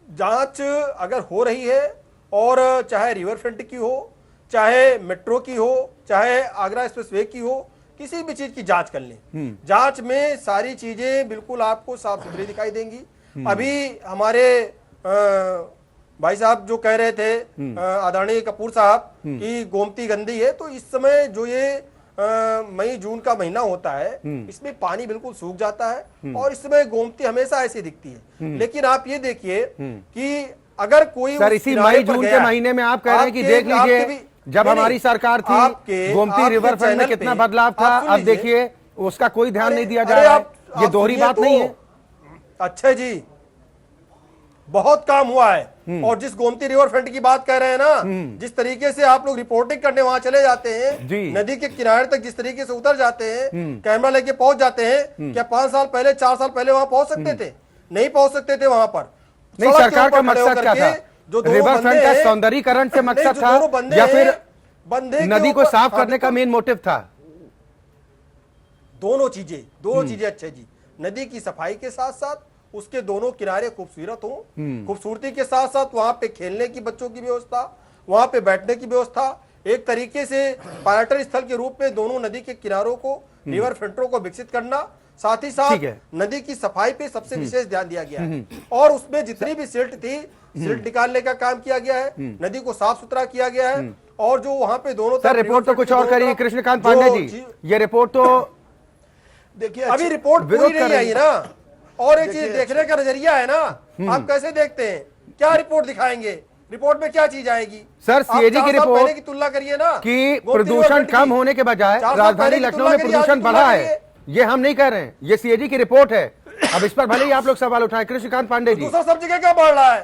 जांच अगर हो रही है, और चाहे रिवर फ्रंट की हो, चाहे मेट्रो की हो, चाहे आगरा एक्सप्रेसवे की हो, किसी भी चीज की जांच कर लें, जांच में सारी चीजें बिल्कुल आपको साफ सुथरी दिखाई देंगी। अभी हमारे भाई साहब जो कह रहे थे, आदरणीय कपूर साहब, कि गोमती गंदी है, तो इस समय जो ये मई जून का महीना होता है, इसमें पानी बिल्कुल सूख जाता है और इस समय गोमती हमेशा ऐसी दिखती है। लेकिन आप ये देखिए कि अगर कोई सर इसी मई जून के महीने में आप कह रहे हैं कि देख लीजिए जब हमारी सरकार थी गोमती रिवर फ्रंट में कितना बदलाव था, अब देखिए उसका कोई ध्यान नहीं दिया जा रहा है। ये दोहरी बात नहीं है। अच्छा जी, बहुत काम हुआ है, और जिस गोमती रिवर फ्रंट की बात कर रहे हैं ना, जिस तरीके से आप लोग रिपोर्टिंग करने वहां चले जाते हैं, नदी के किनारे तक जिस तरीके से उतर जाते हैं, कैमरा लेके पहुंच जाते हैं, क्या 5 साल पहले 4 साल पहले वहां पहुंच सकते थे? नहीं पहुंच सकते थे वहां पर। नहीं, सरकार का मकसद क्या था? रिवर फ्रंट का सौंदर्यीकरण से मकसद था या फिर नदी को साफ करने का मेन मोटिव था? दोनों चीजें अच्छे जी। नदी की सफाई के साथ साथ उसके दोनों किनारे खूबसूरत हो, खूबसूरती के साथ साथ वहां पे खेलने की बच्चों की व्यवस्था, वहां पे बैठने की व्यवस्था, एक तरीके से पर्यटन स्थल के रूप में दोनों नदी के किनारों को, रिवर फ्रंटों को विकसित करना, साथ ही साथ नदी की सफाई पे सबसे विशेष ध्यान दिया गया है। और उसमें जितनी भी सिल्ट थी, सिल्ट निकालने का काम किया गया है, नदी को साफ सुथरा किया गया है। और जो वहां पे दोनों सर रिपोर्ट तो कुछ और करिए कृष्णकांत पांडे जी, ये रिपोर्ट तो देखिए अभी रिपोर्ट पूरी नहीं आई ना, और एक चीज देखने का नजरिया है ना, आप कैसे देखते हैं, क्या रिपोर्ट दिखाएंगे, रिपोर्ट में क्या चीज आएगी? सर सीएजी की रिपोर्ट की तुलना करिए ना कि प्रदूषण कम होने के बजाय राजधानी लखनऊ में प्रदूषण बढ़ा है, ये हम नहीं कह रहे हैं, ये सीएजी की रिपोर्ट है। अब इस पर भले ही आप लोग सवाल उठाएं कृष्णकांत पांडे जी। दूसरा सब जगह क्या बढ़ रहा है?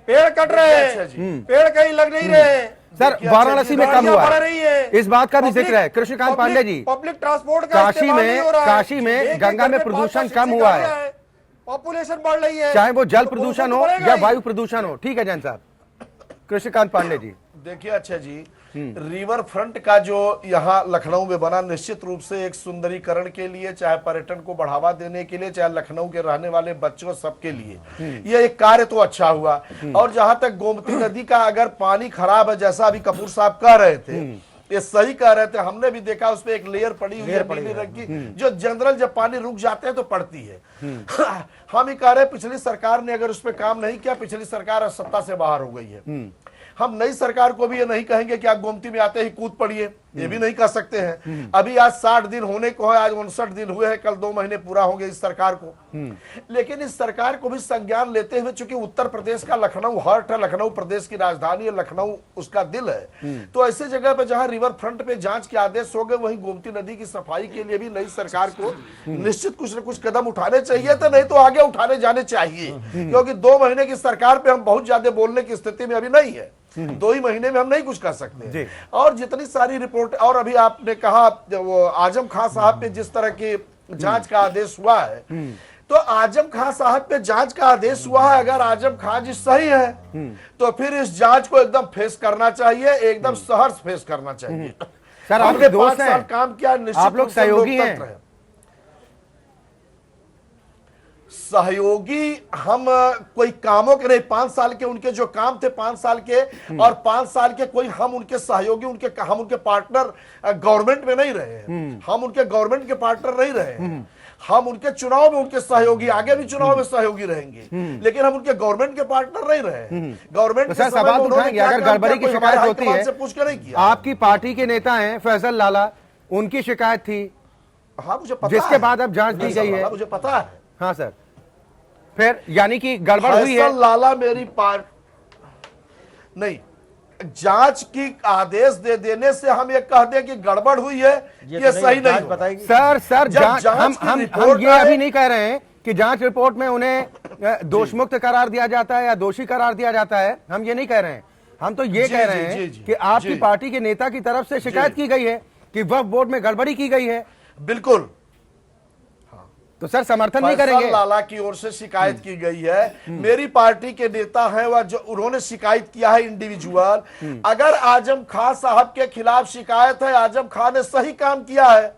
पेड़ कट रहे हैं, पेड़ कहीं लग नहीं रहे हैं। सर वाराणसी में कम हुआ है, इस बात का भी जिक्र है कृष्णकांत पांडे जी। पब्लिक ट्रांसपोर्ट का काशी में गंगा में प्रदूषण कम हुआ है, पॉपुलेशन बढ़ रही है, चाहे वो जल तो प्रदूषण तो हो बढ़ेगा या ही। वायु प्रदूषण हो। ठीक है जैन साहब। कृष्णकांत पांडे जी, देखिए अच्छा जी, रिवर फ्रंट का जो यहाँ लखनऊ में बना, निश्चित रूप से एक सुंदरीकरण के लिए, चाहे पर्यटन को बढ़ावा देने के लिए, चाहे लखनऊ के रहने वाले बच्चों सबके लिए ये एक कार्य तो अच्छा हुआ। और जहां तक गोमती नदी का अगर पानी खराब है, जैसा अभी कपूर साहब कह रहे थे, ये सही कह रहे थे, हमने भी देखा उस पर एक लेयर पड़ी हुई है नीली रंग की, जो जनरल जब पानी रुक जाते हैं तो पड़ती है। हम ही कह रहे हैं पिछली सरकार ने अगर उस पर काम नहीं किया, पिछली सरकार सत्ता से बाहर हो गई है। हम नई सरकार को भी ये नहीं कहेंगे कि आप गोमती में आते ही कूद पड़िए, ये भी नहीं कर सकते हैं। अभी आज 60 दिन होने को है, आज 59 दिन हुए हैं, कल 2 महीने पूरा होंगे इस सरकार को। लेकिन इस सरकार को भी संज्ञान लेते हुए, चूंकि उत्तर प्रदेश का लखनऊ हार्ट है, लखनऊ प्रदेश की राजधानी है, लखनऊ उसका दिल है, तो ऐसे जगह पे जहां रिवर फ्रंट पे जांच के आदेश हो गए, वहीं गोमती नदी की सफाई के लिए भी नई सरकार को निश्चित कुछ न कुछ कदम उठाने चाहिए, तो नहीं तो आगे उठाने जाने चाहिए। क्योंकि 2 महीने की सरकार पे हम बहुत ज्यादा बोलने की स्थिति में अभी नहीं है। 2 ही महीने में हम नहीं कुछ कर सकते। और जितनी सारी रिपोर्ट, और अभी आपने कहा वो आजम खान साहब पे जिस तरह की जांच का आदेश हुआ है, तो आजम खान साहब पे जांच का आदेश हुआ है, अगर आजम खान जी सही है तो फिर इस जांच को एकदम फेस करना चाहिए, एकदम सहर्ष फेस करना चाहिए। सर आपके हमने दोस्त 5 साल काम किया, निश्चित आप लोग रूप से सहयोगी लोकतंत्र हैं। सहयोगी हम कोई कामों के नहीं, 5 साल के उनके जो काम थे 5 साल के, और 5 साल के कोई हम उनके सहयोगी, हम उनके पार्टनर गवर्नमेंट में नहीं रहे हैं। हम उनके गवर्नमेंट के पार्टनर नहीं रहे हैं। हम उनके चुनाव में उनके सहयोगी, आगे भी चुनाव में सहयोगी रहेंगे, लेकिन हम उनके गवर्नमेंट के पार्टनर नहीं रहे। गवर्नमेंट सर सवाल उठाएंगे, अगर गड़बड़ी की शिकायत होती है, से पूछ के नहीं किया। आपकी पार्टी के नेता हैं फैसल लाला, उनकी शिकायत थी, हाँ मुझे पता जिसके है। बाद अब जांच दी गई है। मुझे पता है। हाँ सर, फिर यानी कि गड़बड़ हुई है। फैसल लाला मेरी नहीं, जांच की आदेश दे देने से हम ये कह दें कि गड़बड़ हुई है, ये सही नहीं बताएगी। सर जब हम ये अभी नहीं कह रहे हैं कि जांच रिपोर्ट में उन्हें दोषमुक्त करार दिया जाता है या दोषी करार दिया जाता है, हम ये नहीं कह रहे हैं। हम तो ये कह रहे हैं कि आपकी पार्टी के नेता की तरफ से शिकायत की गई है कि वक्फ बोर्ड में गड़बड़ी की गई है। बिल्कुल, तो सर समर्थन नहीं करेंगे। लाला की ओर से शिकायत की गई है, मेरी पार्टी के नेता हैं वह, जो उन्होंने शिकायत किया है इंडिविजुअल। अगर आजम खान साहब के खिलाफ शिकायत है, आजम खान ने सही काम किया है,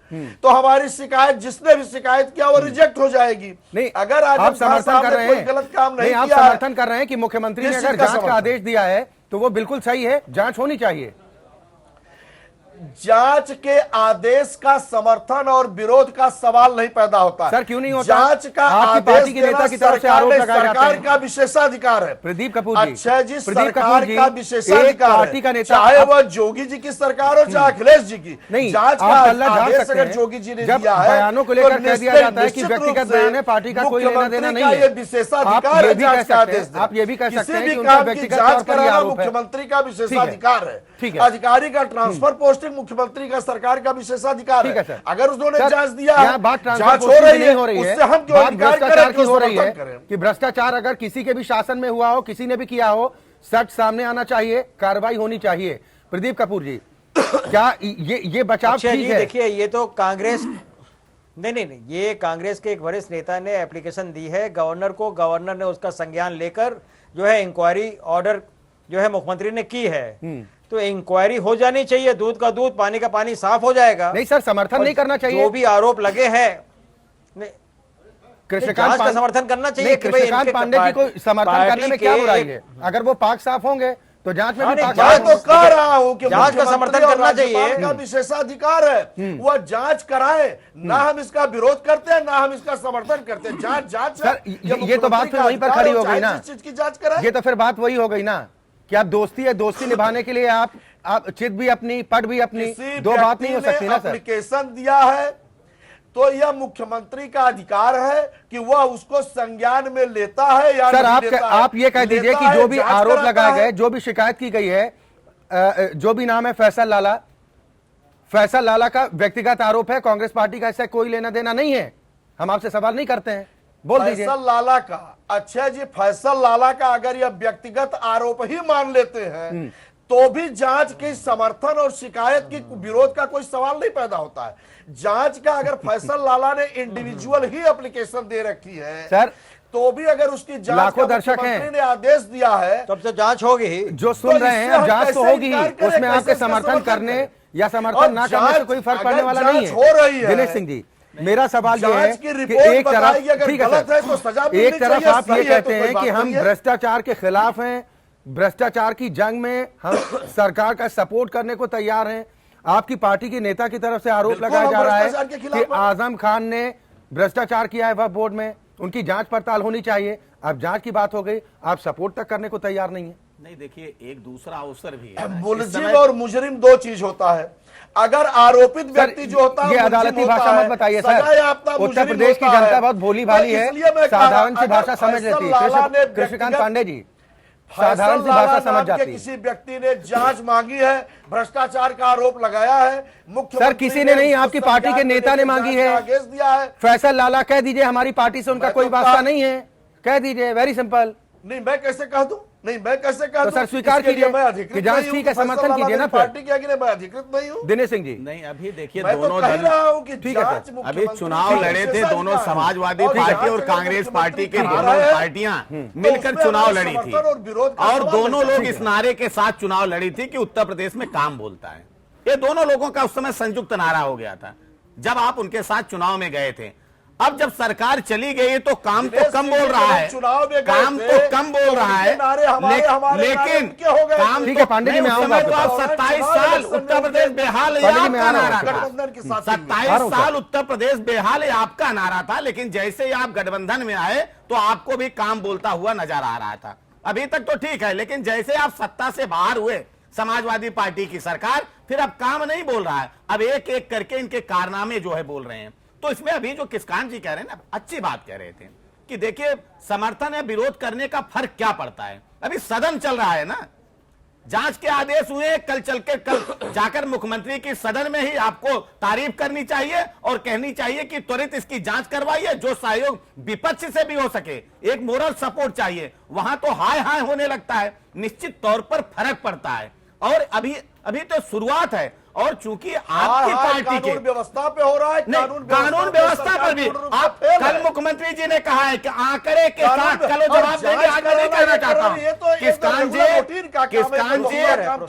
तो हमारी शिकायत, जिसने भी शिकायत किया वो रिजेक्ट हो जाएगी। नहीं, अगर आजम खान साहब ने कोई गलत काम नहीं आप किया, समर्थन कर रहे हैं कि मुख्यमंत्री ने अगर जांच का आदेश दिया है तो वो बिल्कुल सही है, जांच होनी चाहिए। जांच के आदेश का समर्थन और विरोध का सवाल नहीं पैदा होता। सर क्यों नहीं होता? जांच का आपकी पार्टी के नेता की तरफ से आरोप लगाए जाते हैं। सरकार का विशेषाधिकार है। प्रदीप कपूर जी, अच्छा जी, प्रदीप सरकार कपूर का जी, विशेषाधिकार पार्टी का है, नेता, चाहे वह जोगी जी की सरकार हो चाहे अखिलेश जी की। नहीं, जांच का आप पल्ला झाड़ आदेश सकते अगर हैं। जोगी जी ने जब दिया है, बयानों को लेकर कह दिया जाता है कि निश्चित व्यक्तिगत रूप से बयान है, पार्टी का कोई लेना देना नहीं है। ये विशेषाधिकार है जांच का आदेश देना। आप ये भी कह सकते किसी हैं भी कि उनका काम की व्यक्तिगत जांच तौर पर ये कराना आरोप है। मुख्यमंत्री का विशेषाधिकार है। ठीक है। अधिकारी का ट्रांसफर पोस्टिंग मुख्यमंत्री का सरकार का विशेषाधिकार ठीक है। है सर। अगर उन्होंने सर, जांच दिया, यहाँ बात ट्रांसफर जांच हो पोस्टिंग रही की है, नहीं हो रही है, उससे हम क्यों बात इनकार भ्रष्टाचार करें, की हो रही है करें? कि भ्रष्टाचार अगर किसी के भी शासन में हुआ हो, किसी ने भी किया हो, सच सामने आना चाहिए, कार्रवाई होनी चाहिए। प्रदीप कपूर जी, क्या ये बचाव ठीक है? देखिए, ये तो कांग्रेस नहीं, ये कांग्रेस के एक वरिष्ठ नेता ने एप्लीकेशन दी है गवर्नर को, गवर्नर ने उसका संज्ञान लेकर जो है इंक्वायरी ऑर्डर जो है मुख्यमंत्री ने की है। तो इंक्वायरी हो जानी चाहिए, दूध का दूध पानी का पानी साफ हो जाएगा। नहीं सर, समर्थन नहीं करना चाहिए। जो भी आरोप लगे हैं, कृष्णकांत का समर्थन करना चाहिए। कृष्णकांत पांडे जी को समर्थन करने में क्या बुराई है? अगर वो पाक साफ होंगे तो जांच में भी पाक मैं साफ तो कह रहा हूं कि जांच का समर्थन करना चाहिए, का विशेषाधिकार है, वह जांच कराए। ना हम इसका विरोध करते हैं, ना हम इसका समर्थन करते हैं। जांच सर, ये तो बात फिर वहीं पर खड़ी हो गई ना। चीज की जांच कराए, ये तो फिर बात वही हो गई ना कि आप दोस्ती है, दोस्ती निभाने के लिए आप चित भी अपनी, पट भी अपनी, दो बात नहीं हो सकती ना सर। एप्लीकेशन दिया है तो यह मुख्यमंत्री का अधिकार है कि वह उसको संज्ञान में लेता है या सर नहीं लेता है। आप ये कह दीजिए कि जो भी आरोप लगाए गए, जो भी शिकायत की गई है, जो भी नाम है फैसल लाला का व्यक्तिगत आरोप है, कांग्रेस पार्टी का इससे कोई लेना देना नहीं है। हम आपसे सवाल नहीं करते हैं, बोल दीजिए। फैसल लाला का, अच्छा जी, फैसल लाला का अगर यह व्यक्तिगत आरोप ही मान लेते हैं तो भी जांच के समर्थन और शिकायत की विरोध का कोई सवाल नहीं पैदा होता है। जांच का अगर फैसल लाला ने इंडिविजुअल ही एप्लीकेशन दे रखी है सर, तो भी अगर उसकी जांच लाखों का दर्शक हैं। मुख्यमंत्री ने आदेश दिया है तब से जांच होगी ही। जो सुन रहे हैं, इससे हम जांच तो कैसे होगी ही, इनकार करें, उसमें आपके कैसे इसका समर्थन करने या समर्थन और ना करने से जांच- कोई फर्क पड़ने अगर वाला जांच नहीं है। हो रही है, दिनेश सिंह जी, मेरा सवाल ये है जांच की कि रिपोर्ट एक बताएगी, तरफ, अगर ठीक है गलत है सर, तो सजा एक मिलनी तरफ चाहिए, आप ये सही है तो कहते कोई हैं बात कि हम नहीं है। भ्रष्टाचार के खिलाफ हैं, भ्रष्टाचार की जंग में हम सरकार का सपोर्ट करने को तैयार हैं। आपकी पार्टी के नेता की तरफ से आरोप बिल्कुल, लगाया हम जा रहा भ्रष्टाचार के है खिलाफ कि हैं। आजम खान ने भ्रष्टाचार किया है वक्फ बोर्ड में, उनकी जांच पड़ताल होनी चाहिए। अब जांच की बात हो गई, आप सपोर्ट तक करने को तैयार नहीं है। नहीं, देखिए, एक दूसरा अवसर भी है। इस मुलजिम समय- और मुजरिम दो चीज होता है। अगर आरोपित व्यक्ति जो होता है ये वो मुलजिम अदालती होता भाषा है, मत बताइए सजायाफ्ता सर। उत्तर मुजरिम प्रदेश की होता जनता है। बहुत भोली तो भाली है, इसलिए मैं कहा, साधारण सी अगर भाषा समझ फैसल लेती है। लाला ने कृष्णकांत व्यक्तिगत- पांडे जी, फैसल साधारण सी लाला भाषा समझ नाम के जाती है। किसी व्यक्ति ने जांच मांगी है, भ्रष्टाचार का आरोप लगाया है, मुख्यमंत्री सर, किसी ने नहीं, उसको आपकी पार्टी के संज्ञान नेता लेने ने के मांगी जांच है। का आदेश दिया है। फैसल लाला कह दीजिए हमारी पार्टी से उनका मैं कोई तो वास्ता कहा- नहीं है, कह दीजिए, वेरी सिंपल। नहीं, मैं कैसे कह दूं? नहीं, मैं कैसे कह तो दूं? सर स्वीकार इसके लिए कीजिए मैं अधिकृत कि जांच नहीं हूं, ठीक है, फैसल समर्थन लाला कीजिए ना मेरी फिर। पार्टी के, कि मैं अधिकृत नहीं हूं। दिनेश सिंह जी, नहीं, अभी देखिए, मैं तो दोनों कह दल रहा हूं कि ठीक है जांच सर। अभी मुख्यमंत्री चुनाव की लड़े थे विशेषाधिकार दोनों है। समाजवादी और पार्टी जांच और अगर कांग्रेस पार्टी की मुख्यमंत्री दोनों की है, पार्टियां तो मिलकर उसमें चुनाव हमारा लड़ी थी समर्थन और विरोध का और सवाल दोनों नहीं लोग है। इस नारे के साथ चुनाव लड़ी थी कि उत्तर प्रदेश में काम बोलता है। ये दोनों लोगों का उस समय संयुक्त नारा हो गया था जब आप उनके साथ चुनाव में गए थे। अब जब सरकार चली गई तो काम तो दिनेश कम सिंह बोल जी रहा जब है, चुनाव में गए काम थे, तो कम बोल तो रहा है, उनके नारे हमारे नारे लेकिन उनके हो गए थे। काम ठीक है, पांडे जी, नहीं, मैं उस आऊंगा समय तो आपके आप पास। 27 चुनाव साल इलेक्शन उत्तर में प्रदेश बेहाल है, पांडे जी, मैं आपका आ रहा हूं नारा आपके था। पास। गठबंधन के साथ आ रहा 27 हूं साल सर। उत्तर प्रदेश बेहाल है, आपका नारा था। लेकिन जैसे ही आप गठबंधन में आए तो आपको भी काम बोलता हुआ नजर आ रहा था। अभी तक तो ठीक है, लेकिन जैसे आप सत्ता से बाहर हुए, समाजवादी पार्टी की सरकार, फिर अब काम नहीं बोल रहा है, अब एक एक करके इनके कारनामे जो है बोल रहे हैं। तो इसमें अभी जो किसकान जी कह रहे हैं ना, अच्छी बात कह रहे थे कि देखिए, समर्थन या विरोध करने का फर्क क्या पड़ता है। अभी सदन चल रहा है ना, जांच के आदेश हुए, कल जाकर मुख्यमंत्री की सदन में ही आपको तारीफ करनी चाहिए और कहनी चाहिए कि त्वरित इसकी जांच करवाइए, जो सहयोग विपक्ष से भी हो सके, एक मोरल सपोर्ट चाहिए। वहां तो हाय हाय होने लगता है, निश्चित तौर पर फर्क पड़ता है। और अभी तो शुरुआत है, और चूंकि आपकी पार्टी के कानून व्यवस्था पे हो रहा है, कानून व्यवस्था पर भी आप कल मुख्यमंत्री जी ने कहा है कि आंकड़े के साथ कल जवाब देंगे। आज मैं नहीं कहना चाहता हूं किसकान जी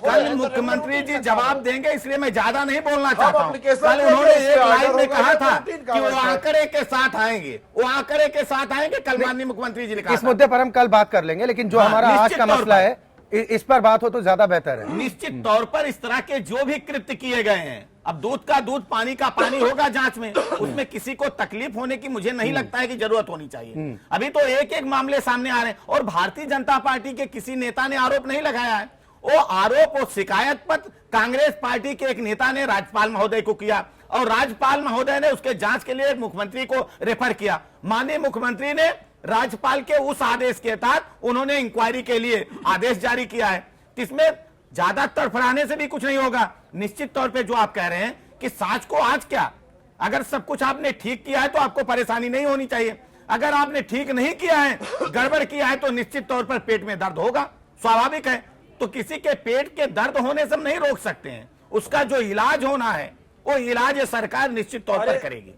कल मुख्यमंत्री जी जवाब देंगे, इसलिए मैं ज्यादा नहीं बोलना चाहता हूं। कल उन्होंने एक लाइन में कहा था कि वो आंकड़े के साथ आएंगे, वो आंकड़े के साथ आएंगे, कल माननीय मुख्यमंत्री जी ने कहा। इस मुद्दे पर हम कल बात कर लेंगे, लेकिन जो हमारा आज का मसला है इस पर बात हो तो ज्यादा बेहतर है। निश्चित तौर पर इस तरह के जो भी कृत्य किए गए हैं, अब दूध का दूध पानी का पानी होगा जांच में, उसमें किसी को तकलीफ होने की मुझे नहीं लगता है कि जरूरत होनी चाहिए। अभी तो एक एक मामले सामने आ रहे हैं, और भारतीय जनता पार्टी के किसी नेता ने आरोप नहीं लगाया है। वो आरोप और शिकायत पत्र कांग्रेस पार्टी के एक नेता ने राज्यपाल महोदय को किया, और राज्यपाल महोदय ने उसके जांच के लिए मुख्यमंत्री को रेफर किया। माननीय मुख्यमंत्री ने राज्यपाल के उस आदेश के तहत उन्होंने इंक्वायरी के लिए आदेश जारी किया है। इसमें ज्यादा तड़फड़ाने से भी कुछ नहीं होगा। निश्चित तौर पे जो आप कह रहे हैं कि साच को आज क्या, अगर सब कुछ आपने ठीक किया है तो आपको परेशानी नहीं होनी चाहिए। अगर आपने ठीक नहीं किया है, गड़बड़ किया है, तो निश्चित तौर पर पेट में दर्द होगा, स्वाभाविक है। तो किसी के पेट के दर्द होने से हम नहीं रोक सकते हैं, उसका जो इलाज होना है वो इलाज ये सरकार निश्चित तौर पर करेगी।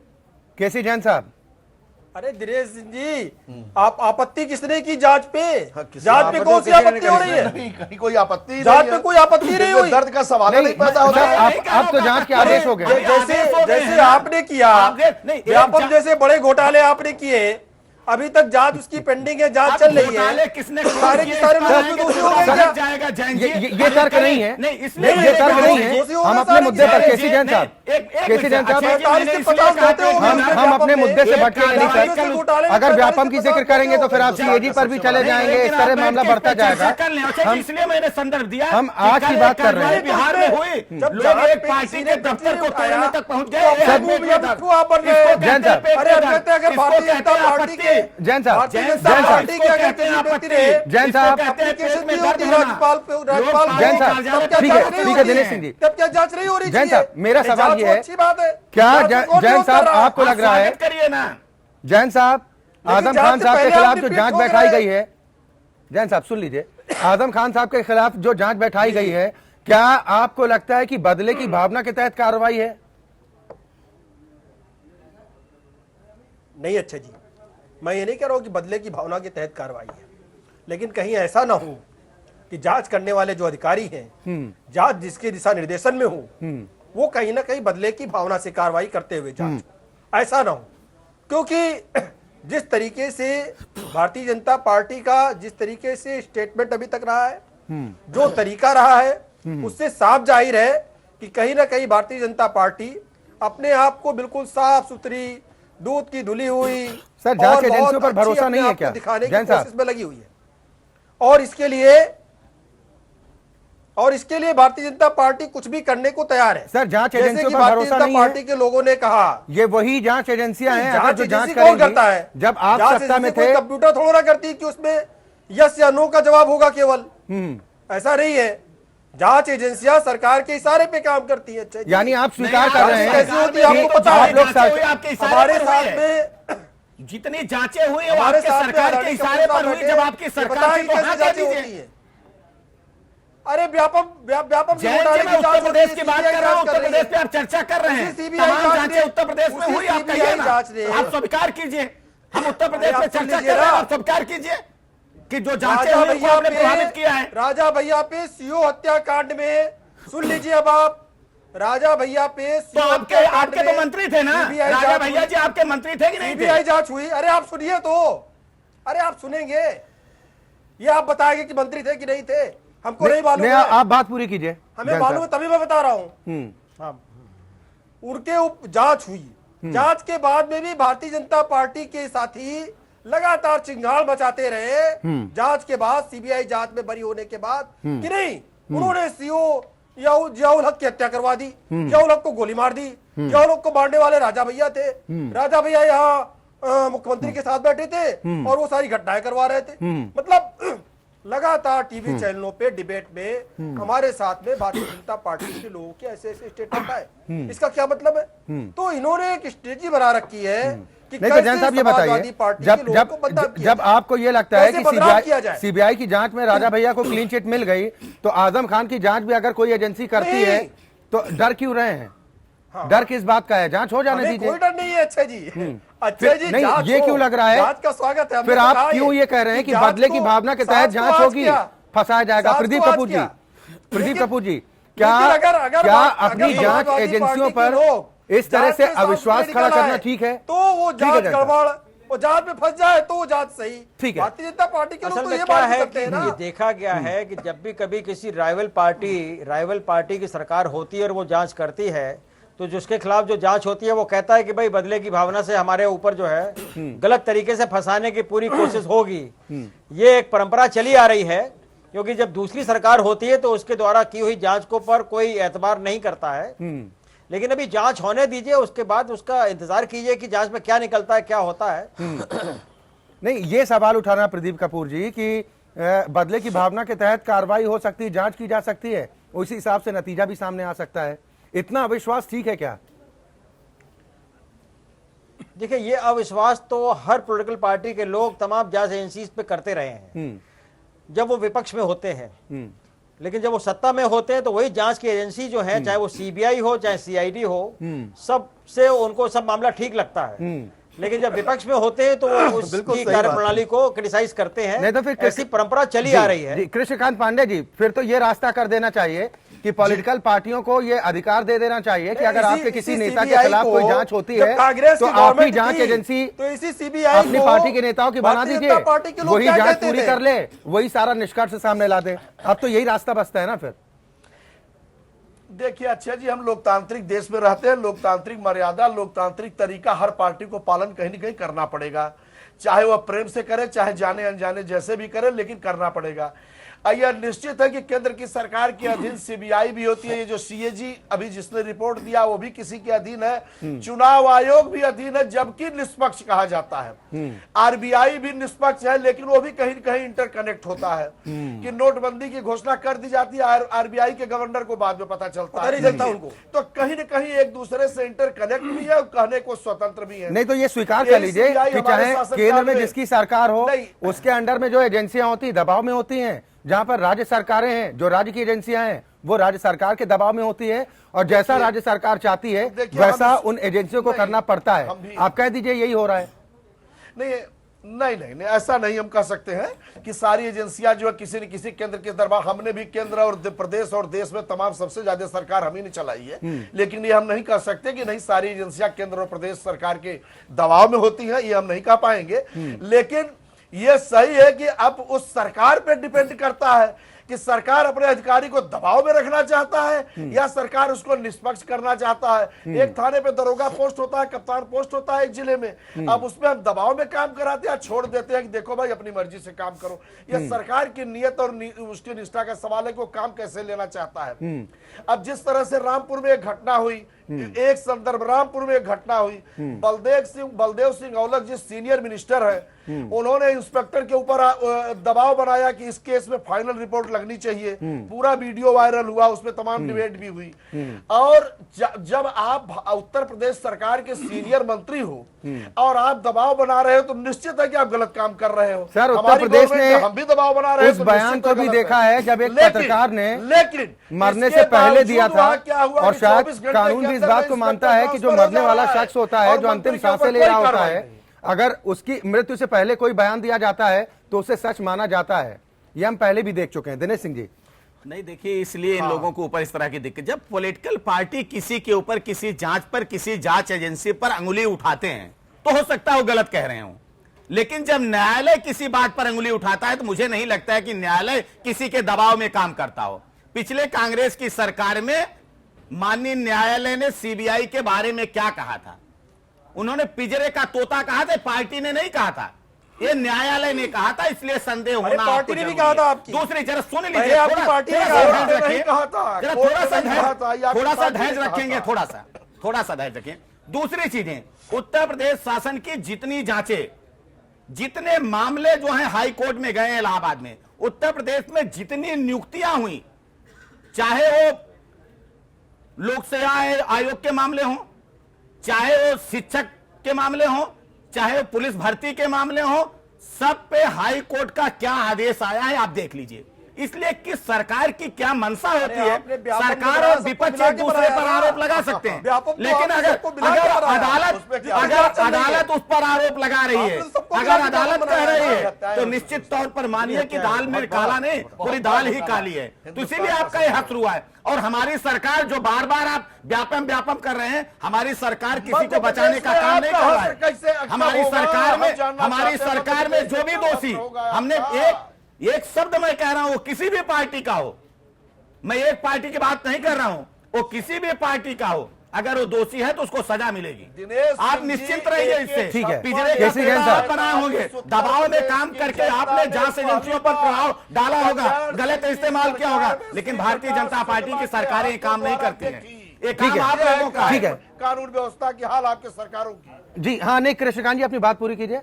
केसी जैन साहब, अरे दिनेश जी, आप आपत्ति किसने की जांच पे? किसी जांच पे कौन सी आपत्ति हो रही है? कहीं कोई आपत्ति जांच पे कोई आपत्ति नहीं हुई। दर्द का सवाल नहीं पैदा होता है। आप तो जांच के आदेश हो गए। जैसे आपने किया, व्यापक जैसे बड़े घोटाले आपने किए, अभी तक जांच उसकी पेंडिंग है, जांच चल रही है। किसने सारे के सारे लोग भी दोषी हो गए क्या? जाएगा जैन जी, ये तर्क नहीं है, नहीं इसलिए ये तर्क नहीं है। हम अपने मुद्दे पर, केसी जैन साहब, केसी जैन साहब, हम अपने मुद्दे से भटकेंगे नहीं सर। अगर व्यापम की जिक्र करेंगे तो फिर आप सीएजी पर भी चले जाएंगे, इस तरह मामला बढ़ता जाएगा। इसलिए मैंने संदर्भ दिया, हम आज की बात कर रहे हैं। बिहार में हुई, लोग एक पार्टी के दफ्तर को तोड़ने तक पहुंच गए। जैन साहब, अरे अब कहते हैं अगर भारतीय जनता पार्टी के जैन साहब, जैन साहब पार्टी के अगर किसी व्यक्ति ने जैन साहब, एप्लीकेशन दी होती राज्यपाल जैन साहब, ठीक है दिनेश सिंह जी, तब क्या जांच नहीं हो रही? जैन साहब, मेरा सवाल ये है, अच्छी बात है, क्या जैन साहब आपको लग रहा है, करिए ना जैन साहब, आजम खान साहब के खिलाफ जो जांच बैठाई गई है, जैन साहब सुन लीजिए, आजम खान साहब के खिलाफ जो जांच बैठाई गई है, क्या आपको लगता है कि बदले की भावना के तहत कार्रवाई है? नहीं अच्छा जी, मैं ये नहीं कह रहा हूं कि बदले की भावना के तहत कार्रवाई है, लेकिन कहीं ऐसा ना हो कि जांच करने वाले जो अधिकारी हैं, जांच जिसके दिशा निर्देशन में हो, वो कहीं ना कहीं बदले की भावना से कार्रवाई करते हुए जांच, ऐसा ना हो। क्योंकि जिस तरीके से भारतीय जनता पार्टी का जिस तरीके से स्टेटमेंट अभी तक रहा है, जो तरीका रहा है, उससे साफ जाहिर है कि कहीं ना कहीं भारतीय जनता पार्टी अपने आप को बिल्कुल साफ सुथरी, दूध की धुली हुई सर, जांच और एजेंसियों बहुत पर अच्छी भरोसा अपने नहीं है आप को क्या? दिखाने की जैन साहब। कोशिश में लगी हुई है, और इसके लिए भारतीय जनता पार्टी कुछ भी करने को तैयार है। सर, जांच जैसे एजेंसियों कि पर भारतीय भरोसा जनता नहीं है। पार्टी के लोगों ने कहा, ये वही जांच एजेंसियां हैं अगर जांच जो जांच एजेंसी कौन करता करेंगी, है? जब आप जांच सत्ता में एजेंसी कोई थे। कंप्यूटर थोड़ा ना करती कि उसमें यस या नो का जवाब होगा केवल, ऐसा नहीं है। जांच एजेंसियां सरकार के इशारे पे काम करती है। अच्छा जी। यानी आप स्वीकार कर रहे हैं कैसी होती है कि आपको पता आप है? लोग हमारे साथ में जितनी जांचें हुई वो हमारे आपके साथ में सरकार के आजादी इशारे पर हुई, बैठे, जब आपकी ये सरकार बताएं थी कि तो कैसे हाँ कह जांचें होती दीजिए। हैं। अरे व्यापक जैन जी, मैं उत्तर प्रदेश की बात कर रहा हूं, उत्तर प्रदेश पे आप चर्चा कर रहे हैं, तमाम जांचें उत्तर प्रदेश में हुई, आप कहिए ना, आप स्वीकार कीजिए। हम उत्तर प्रदेश में चर्चा कर रहे हैं, आप स्वीकार कीजिए कि जो जांचें हुई उनको आपने प्रभावित किया है। राजा भैया पे सीओ हत्याकांड में सुन लीजिए, अब आप राजा भैया पे तो आपके तो मंत्री थे ना, राजा भैया जी आपके मंत्री थे कि नहीं थे? सीबीआई जांच हुई। अरे आप सुनिए तो, अरे आप सुनेंगे, ये आप बताएंगे कि मंत्री थे कि नहीं थे, हमको नहीं मालूम है। आप बात पूरी कीजिए। हमें मालूम है तभी मैं बता रहा हूं। उनके जांच हुई, जांच के बाद में भी भारतीय जनता पार्टी के साथी लगातार चिंगाड़ मचाते रहे। जांच के बाद, सीबीआई जांच में बरी होने के बाद, कि नहीं उन्होंने सीओ जियाउल हक की हत्या करवा दी, जियाउल हक को गोली मार दी। जियाउल हक को मारने वाले राजा भैया थे। राजा भैया यहाँ मुख्यमंत्री के साथ बैठे थे और वो सारी घटनाएं करवा रहे थे। मतलब लगातार टीवी चैनलों पे डिबेट में हमारे साथ में भारतीय जनता पार्टी के लोगों के ऐसे ऐसे स्टेटमेंट आए। इसका क्या मतलब है? तो इन्होंने एक स्ट्रेटजी बना रखी है कि नहीं तो जैन साहब ये बताइए, जब आपको ये लगता है कि सीबीआई की जांच में राजा भैया को क्लीन चिट मिल गई, तो आजम खान की जांच भी अगर कोई एजेंसी करती है तो डर क्यों रहे हैं? डर किस बात का है? जांच हो जाने दीजिए। कोई डर नहीं है। अच्छा जी, अच्छा जी, नहीं, ये क्यों लग रहा है? जांच का स्वागत है। फिर आप क्यों ये कह रहे हैं कि बदले की भावना के तहत जांच होगी, फंसाया जाएगा? प्रदीप कपूर जी, क्या अपनी जांच एजेंसियों पर इस तरह से अविश्वास खड़ा करना ठीक है? तो वो जांच गड़बड़, वो जांच में फंस जाए तो वो जांच सही। ठीक है। भारतीय जनता पार्टी के लोग असल तो में ये क्या बात है करते कि हैं ना। ये देखा गया है कि जब भी कभी किसी राइवल पार्टी की सरकार होती है और वो जांच करती है, तो जिसके खिलाफ जो जांच होती है वो कहता है कि भाई बदले की भावना से हमारे ऊपर जो है गलत तरीके से फंसाने की पूरी कोशिश होगी। ये एक परंपरा चली आ रही है, क्योंकि जब दूसरी सरकार होती है तो उसके द्वारा की हुई जांच को पर कोई एतबार नहीं करता है। लेकिन अभी जांच होने दीजिए, उसके बाद उसका इंतजार कीजिए कि जांच में क्या निकलता है, क्या होता है। नहीं, ये सवाल उठाना प्रदीप कपूर जी कि बदले की भावना के तहत कार्रवाई हो सकती है, जांच की जा सकती है, उसी हिसाब से नतीजा भी सामने आ सकता है। इतना अविश्वास ठीक है क्या? देखिए, ये अविश्वास तो हर पॉलिटिकल पार्टी के लोग तमाम जांच एजेंसीज पे करते रहे हैं जब वो विपक्ष में होते हैं। लेकिन जब वो सत्ता में होते हैं तो वही जांच की एजेंसी जो है, चाहे वो सीबीआई हो चाहे सीआईडी हो, सबसे उनको सब मामला ठीक लगता है। लेकिन जब विपक्ष में होते हैं तो वो उसकी कार्यप्रणाली को क्रिटिसाइज करते हैं। नहीं तो फिर ऐसी परंपरा चली आ रही है। कृष्णकांत पांडे जी, फिर तो ये रास्ता कर देना चाहिए कि पॉलिटिकल पार्टियों को ये अधिकार दे देना चाहिए कि अगर आपके किसी नेता के खिलाफ कोई जांच होती है तो आप ही जांच एजेंसी अपनी पार्टी के नेताओं की बना दीजिए, वही जांच पूरी कर ले, वही सारा निष्कर्ष सामने ला दे। अब तो यही रास्ता बचता है ना फिर। देखिए अच्छा जी, हम लोकतांत्रिक देश में रहते हैं। लोकतांत्रिक मर्यादा, लोकतांत्रिक तरीका हर पार्टी को पालन कहीं न कहीं करना पड़ेगा, चाहे वह प्रेम से करे चाहे जाने अनजाने जैसे भी करे, लेकिन करना पड़ेगा। यह निश्चित है कि केंद्र की सरकार के अधीन सीबीआई भी होती है। ये जो सीएजी अभी जिसने रिपोर्ट दिया वो भी किसी के अधीन है। चुनाव आयोग भी अधीन है, जबकि निष्पक्ष कहा जाता है। आरबीआई भी निष्पक्ष है, लेकिन वो भी कहीं न कहीं इंटरकनेक्ट होता है कि नोटबंदी की घोषणा कर दी जाती है, आरबीआई के गवर्नर को बाद में पता चलता है उनको। तो कहीं न कहीं एक दूसरे से इंटरकनेक्ट भी है और कहने को स्वतंत्र भी है। नहीं तो ये स्वीकार कर लीजिए कि चाहे केंद्र में जिसकी सरकार हो, उसके अंडर में जो एजेंसियां होती दबाव में होती हैं, जहां पर राज्य सरकारें हैं, जो राज्य की एजेंसियां हैं, वो राज्य सरकार के दबाव में होती है और जैसा राज्य सरकार चाहती है वैसा उन एजेंसियों को करना पड़ता है। आप कह दीजिए यही हो रहा है। नहीं, ऐसा नहीं हम कह सकते हैं कि सारी एजेंसियां जो है किसी न किसी केंद्र के दरबार, हमने भी केंद्र और प्रदेश और देश में तमाम सबसे ज्यादा सरकार हम ही ने चलाई है, लेकिन ये हम नहीं कह सकते कि नहीं सारी एजेंसियां केंद्र और प्रदेश सरकार के दबाव में होती हैं, ये हम नहीं कह पाएंगे। लेकिन ये सही है कि अब उस सरकार पे डिपेंड करता है कि सरकार अपने अधिकारी को दबाव में रखना चाहता है या सरकार उसको निष्पक्ष करना चाहता है। एक थाने पे दरोगा पोस्ट होता है, कप्तान पोस्ट होता है एक जिले में, अब उसमें हम दबाव में काम कराते हैं, छोड़ देते हैं कि देखो भाई अपनी मर्जी से काम करो। यह सरकार की नियत और उसकी निष्ठा का सवाल है कि वो काम कैसे लेना चाहता है। अब जिस तरह से रामपुर में एक घटना हुई, एक संदर्भ रामपुर में एक घटना हुई, बलदेव सिंह औलख जी सीनियर मिनिस्टर है, उन्होंने इंस्पेक्टर के ऊपर दबाव बनाया कि इस केस में फाइनल रिपोर्ट लगनी चाहिए। पूरा वीडियो वायरल हुआ, उसमें तमाम डिबेट भी हुई। और जब आप उत्तर प्रदेश सरकार के सीनियर मंत्री हो और आप दबाव बना रहे हो तो निश्चित है कि आप गलत काम कर रहे हो। सर, उत्तर प्रदेश ने हम भी दबाव बना रहे हैं, उस बयान को भी देखा है जब एक पत्रकार ने लेकिन मरने से पहले दिया था, और शायद कानून भी इस बात को मानता है कि जो मरने वाला शख्स होता है, जो अंतिम सांसें ले रहा होता है, अगर उसकी मृत्यु से पहले कोई बयान दिया जाता है तो उसे सच माना जाता है। ये हम पहले भी देख चुके हैं। दिनेश सिंह जी, नहीं देखिए, इसलिए इन लोगों को ऊपर इस तरह की दिक्कत, जब पॉलिटिकल पार्टी किसी के ऊपर, किसी जांच पर, किसी जांच एजेंसी पर अंगुली उठाते हैं तो हो सकता है वो गलत कह रहे हो, लेकिन जब न्यायालय किसी बात पर अंगुली उठाता है तो मुझे नहीं लगता है कि न्यायालय किसी के दबाव में काम करता हो। पिछले कांग्रेस की सरकार में माननीय न्यायालय ने सीबीआई के बारे में क्या कहा था? उन्होंने पिंजरे का तोता कहा था, पार्टी ने नहीं कहा था, ये न्यायालय ने कहा था, इसलिए संदेह होना पार्टी ने भी कहा था आपकी। दूसरी जरा सुन लीजिए, थोड़ा सा धैर्य रखेंगे, थोड़ा सा धैर्य रखें। दूसरी चीजें, उत्तर प्रदेश शासन की जितनी जांचें, जितने मामले जो हैं हाई कोर्ट में गए इलाहाबाद में, उत्तर प्रदेश में जितनी नियुक्तियां हुई, चाहे वो लोक सेवा आयोग के मामले हों, चाहे वो शिक्षक के मामले हों, चाहे वो पुलिस भर्ती के मामले हों, सब पे हाई कोर्ट का क्या आदेश आया है आप देख लीजिए। इसलिए कि सरकार की क्या मंशा होती है, सरकार और विपक्ष एक दूसरे पर आरोप लगा सकते हैं, लेकिन अगर अदालत उस पर आरोप लगा रही है, अगर अदालत कह रही है तो निश्चित तौर पर मानिए कि दाल में काला नहीं, पूरी दाल ही काली है। तो इसीलिए आपका यह हक हुआ है। और हमारी सरकार जो बार बार आप व्यापम कर रहे हैं, हमारी सरकार किसी को बचाने का काम नहीं कर रहा है। हमारी सरकार में जो भी दोषी, हमने एक शब्द मैं कह रहा हूं, वो किसी भी पार्टी का हो, मैं एक पार्टी की बात नहीं कर रहा हूं, वो किसी भी पार्टी का हो, अगर वो दोषी है तो उसको सजा मिलेगी। आप निश्चिंत रहिए इससे। ठीक है, पिंजरे का बनाए होंगे, दबाव में काम करके आपने जांच एजेंसियों पर प्रभाव डाला होगा, गलत इस्तेमाल किया होगा, लेकिन भारतीय जनता पार्टी की सरकारें काम नहीं करती हैं। ये काम आप लोगों का ठीक है। कानून व्यवस्था की हाल आपके सरकारों की। जी हाँ, नहीं कृष्णकांत जी अपनी बात पूरी कीजिए।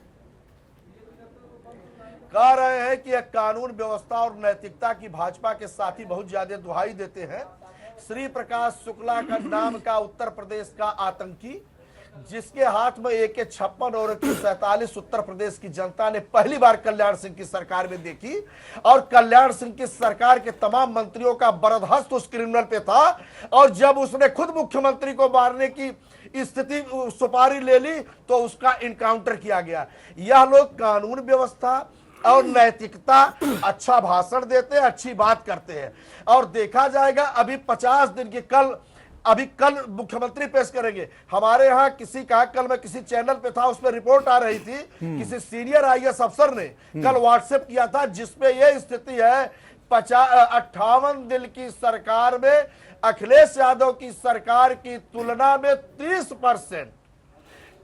कह रहे हैं कि कानून व्यवस्था और नैतिकता की भाजपा के साथी बहुत ज्यादा दुहाई देते हैं। श्री प्रकाश शुक्ला का नाम का उत्तर प्रदेश का आतंकी, जिसके हाथ में AK-56 और AK-47 उत्तर प्रदेश की जनता ने पहली बार कल्याण सिंह की सरकार में देखी, और कल्याण सिंह की सरकार के तमाम मंत्रियों का बरदहस्त उस क्रिमिनल पे था, और जब उसने खुद मुख्यमंत्री को मारने की स्थिति सुपारी ले ली तो उसका इनकाउंटर किया गया। यह लोग कानून व्यवस्था और नैतिकता, अच्छा भाषण देते हैं, अच्छी बात करते हैं, और देखा जाएगा अभी 50 दिन की कल मुख्यमंत्री पेश करेंगे। हमारे यहाँ किसी का, कल मैं किसी चैनल पे था, उसमें रिपोर्ट आ रही थी, किसी सीनियर IAS अफसर ने कल व्हाट्सएप किया था, जिसमें यह स्थिति है 58 दिन की सरकार में अखिलेश यादव की सरकार की तुलना में 30%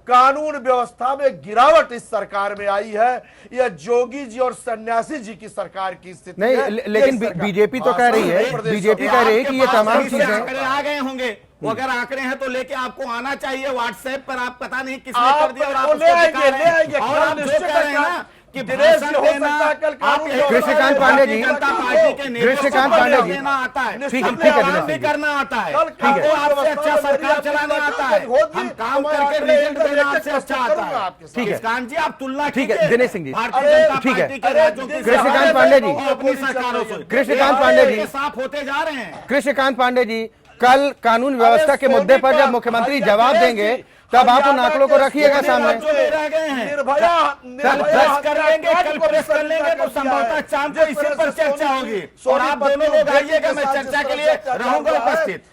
कानून व्यवस्था में गिरावट इस सरकार में आई है। यह जोगी जी और सन्यासी जी की सरकार की स्थिति नहीं है। लेकिन बीजेपी तो कह रही है, बीजेपी कह रही है कि ये तमाम चीजें आ गए होंगे, वो अगर आंकड़े हैं तो लेके आपको आना चाहिए व्हाट्सएप पर। आप पता नहीं किसने कर दिया, और आप उसको दिखा रहे हैं। और आप जो कह रहे हैं ना कि दिनेश जी भाषण हो देना सकता है कल आप कानून यही के कृष्णकांत पांडे जी, जनता पार्टी के नेतृत्व कृष्णकांत पर पांडे जी, देना आता है, ठीक है, हमको ठीक है, काम दिनेश भी जी। करना आता है, कल हमको कानून आपसे अच्छा व्यवस्था में सरकार मेरी चलाना आपकी आता बात है, होगी, हम काम तो मैं करके अगले रिजल्ट एक देना एक आपसे प्रस्तुत अच्छा आता करूंगा है। आपके साथ। ठीक है। किसकान जी आप तुलना ठीक है, कीजिए दिनेश सिंह जी। भारतीय अरे, जनता ठीक है। पार्टी के अरे, राज्यों की कृष्णकांत पांडे जी। अपनी सरकारों से कृष्णकांत पांडे जी। साफ होते जा रहे हैं। कृष्णकांत पांडे जी, कल कानून व्यवस्था के मुद्दे पर जब मुख्यमंत्री जवाब देंगे तब आप उन आंकड़ों को रखिएगा सामने। रह गए हैं निर्भया कल प्रेस कर लेंगे, कल प्रेस कर लेंगे तो संभवतः शाम को इसी पर चर्चा होगी और आप दोनों लोग आइएगा, मैं चर्चा के लिए रहूंगा उपस्थित।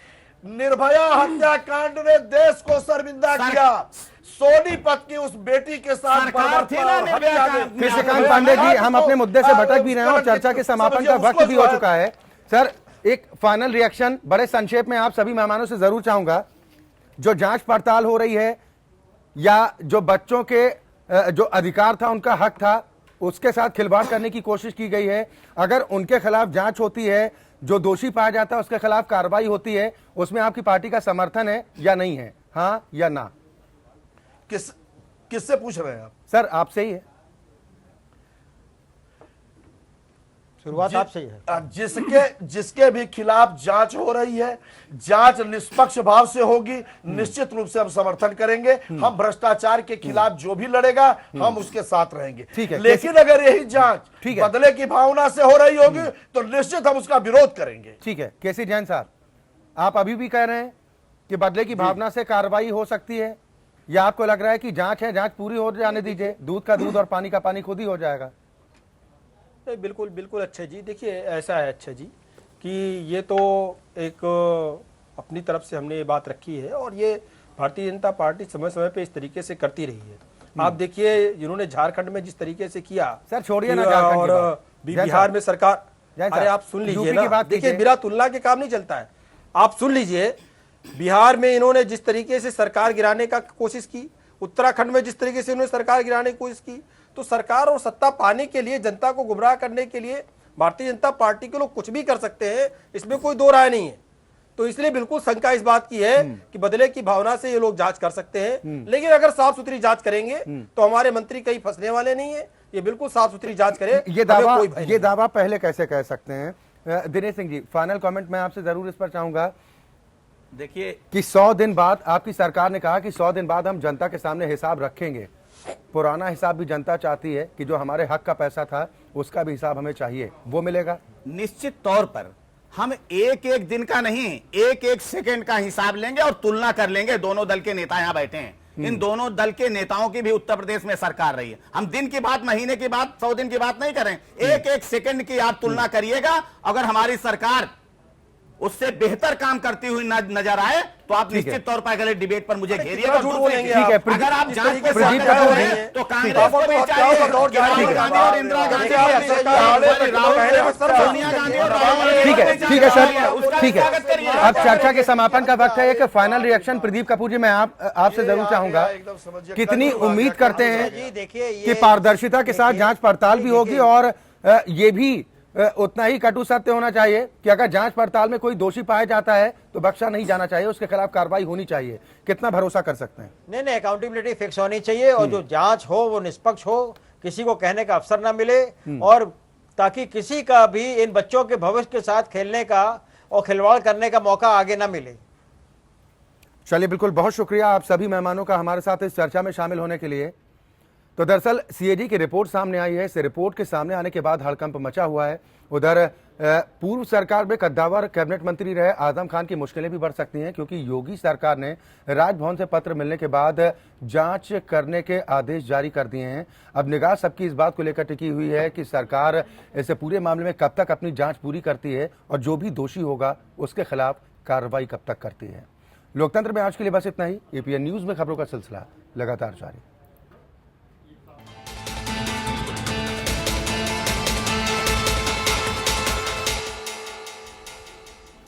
निर्भया हत्याकांड ने देश को शर्मिंदा किया। सोनीपत की उस बेटी के साथ सरकार थी ना निर्भया का। कृष्णकांत पांडे जी, हम अपने मुद्दे से भटक भी रहे हैं और चर्चा के समापन का वक्त भी हो चुका है। सर, एक फाइनल रिएक्शन बड़े संक्षेप में आप सभी मेहमानों से जरूर चाहूंगा। जो जांच पड़ताल हो रही है या जो बच्चों के जो अधिकार था, उनका हक था, उसके साथ खिलवाड़ करने की कोशिश की गई है। अगर उनके खिलाफ जांच होती है, जो दोषी पाया जाता है उसके खिलाफ कार्रवाई होती है, उसमें आपकी पार्टी का समर्थन है या नहीं है, हाँ या ना? किससे पूछ रहे हैं आप? सर, आपसे ही है। शुरुआत आपसे ही है। जिसके भी खिलाफ जांच हो रही है, जांच निष्पक्ष भाव से होगी, निश्चित रूप से हम समर्थन करेंगे। हम भ्रष्टाचार के खिलाफ जो भी लड़ेगा हम उसके साथ रहेंगे। ठीक है। लेकिन अगर यही जांच ठीक है। बदले की भावना से हो रही होगी तो निश्चित हम उसका विरोध करेंगे। ठीक है। केसी जैन साहब, आप अभी भी कह रहे हैं कि बदले की भावना से कार्रवाई हो सकती है, या आपको लग रहा है कि जांच है, जांच पूरी हो जाने दीजिए, दूध का दूध और पानी का पानी खुद ही हो जाएगा? बिल्कुल बिल्कुल अच्छे जी, देखिए ऐसा है अच्छे जी कि ये तो एक अपनी तरफ से हमने ये बात रखी है और ये भारतीय जनता पार्टी समय समय पे इस तरीके से करती रही है। आप देखिए जिन्होंने झारखंड में जिस तरीके से किया, सर छोड़िए ना झारखंड की और बात। बिहार में सरकार, अरे आप सुन लीजिए यूपी की ना, बात देखिए कीजिए। बिना तुलना के काम नहीं चलता है। आप सुन लीजिए, बिहार में इन्होंने जिस तरीके से सरकार गिराने का कोशिश की, उत्तराखंड में जिस तरीके से इन्होंने सरकार गिराने की कोशिश की, तो सरकार और सत्ता पाने के लिए, जनता को गुमराह करने के लिए भारतीय जनता पार्टी के लोग कुछ भी कर सकते हैं, इसमें कोई दो राय नहीं है। तो इसलिए बिल्कुल शंका इस बात की है कि बदले की भावना से ये लोग जांच कर सकते हैं, लेकिन अगर साफ सुथरी जांच करेंगे तो हमारे मंत्री कहीं फंसने वाले नहीं है। ये बिल्कुल साफ सुथरी जांच करे, ये दावा पहले कैसे कह सकते हैं? दिनेश सिंह जी, फाइनल कमेंट मैं आपसे जरूर इस पर चाहूंगा। देखिए कि 100 दिन बाद आपकी सरकार ने कहा कि 100 दिन बाद हम जनता के सामने हिसाब रखेंगे। पुराना हिसाब भी जनता चाहती है कि जो हमारे हक का पैसा था उसका भी हिसाब हमें चाहिए, वो मिलेगा? निश्चित तौर पर हम एक एक दिन का नहीं, एक एक सेकंड का हिसाब लेंगे और तुलना कर लेंगे। दोनों दल के नेता यहां बैठे हैं, इन दोनों दल के नेताओं की भी उत्तर प्रदेश में सरकार रही है। हम दिन की बात, महीने की बात, 100 दिन की बात नहीं करें, एक एक सेकंड की आप तुलना करिएगा। अगर हमारी सरकार उससे बेहतर काम करती हुई नजर आए तो आप निश्चित तौर पर अगले डिबेट पर मुझे घेरिए। झूठ बोलेंगे ठीक है, आप। अगर आप जांच को प्रदीप कर कपूर रहे जी, हैं तो कांग्रेस आप को भी तो चाहिए हत्याओं का दौर कि जारी राहुल है। गांधी और इंदिरा गांधी देखिए, आप सरकार सॉरी, राहुल कह रहे हैं, सोनिया गांधी और राहुल गांधी ठीक है, ठीक है सर, ठीक है। स्वागत करिए। अब चर्चा के समापन का वक्त है। एक फाइनल रिएक्शन प्रदीप कपूर जी, मैं आपसे जरूर चाहूंगा, कितनी उम्मीद करते हैं जी देखिए, कि ये पारदर्शिता के साथ जांच पड़ताल भी होगी और ये भी उतना ही कटु सत्य होना चाहिए कि अगर जांच पड़ताल में कोई दोषी पाया जाता है तो बख्शा नहीं जाना चाहिए, उसके खिलाफ कार्रवाई होनी चाहिए? कितना भरोसा कर सकते हैं? नहीं, अकाउंटेबिलिटी फिक्स होनी चाहिए और जो जांच हो वो निष्पक्ष हो, किसी को कहने का अवसर ना मिले, और ताकि किसी का भी इन बच्चों के भविष्य के साथ खेलने का और खिलवाड़ करने का मौका आगे ना मिले। चलिए, बिल्कुल, बहुत शुक्रिया आप सभी मेहमानों का हमारे साथ इस चर्चा में शामिल होने के लिए। तो दरअसल सीएजी की रिपोर्ट सामने आई है। इस रिपोर्ट के सामने आने के बाद हड़कंप मचा हुआ है। उधर पूर्व सरकार में कद्दावर कैबिनेट मंत्री रहे आजम खान की मुश्किलें भी बढ़ सकती हैं, क्योंकि योगी सरकार ने राजभवन से पत्र मिलने के बाद जांच करने के आदेश जारी कर दिए हैं। अब निगाह सबकी इस बात को लेकर टिकी हुई है कि सरकार इस पूरे मामले में कब तक अपनी जांच पूरी करती है और जो भी दोषी होगा उसके खिलाफ कार्रवाई कब तक करती है। लोकतंत्र में आज के लिए बस इतना ही। एपीएन न्यूज में खबरों का सिलसिला लगातार जारी।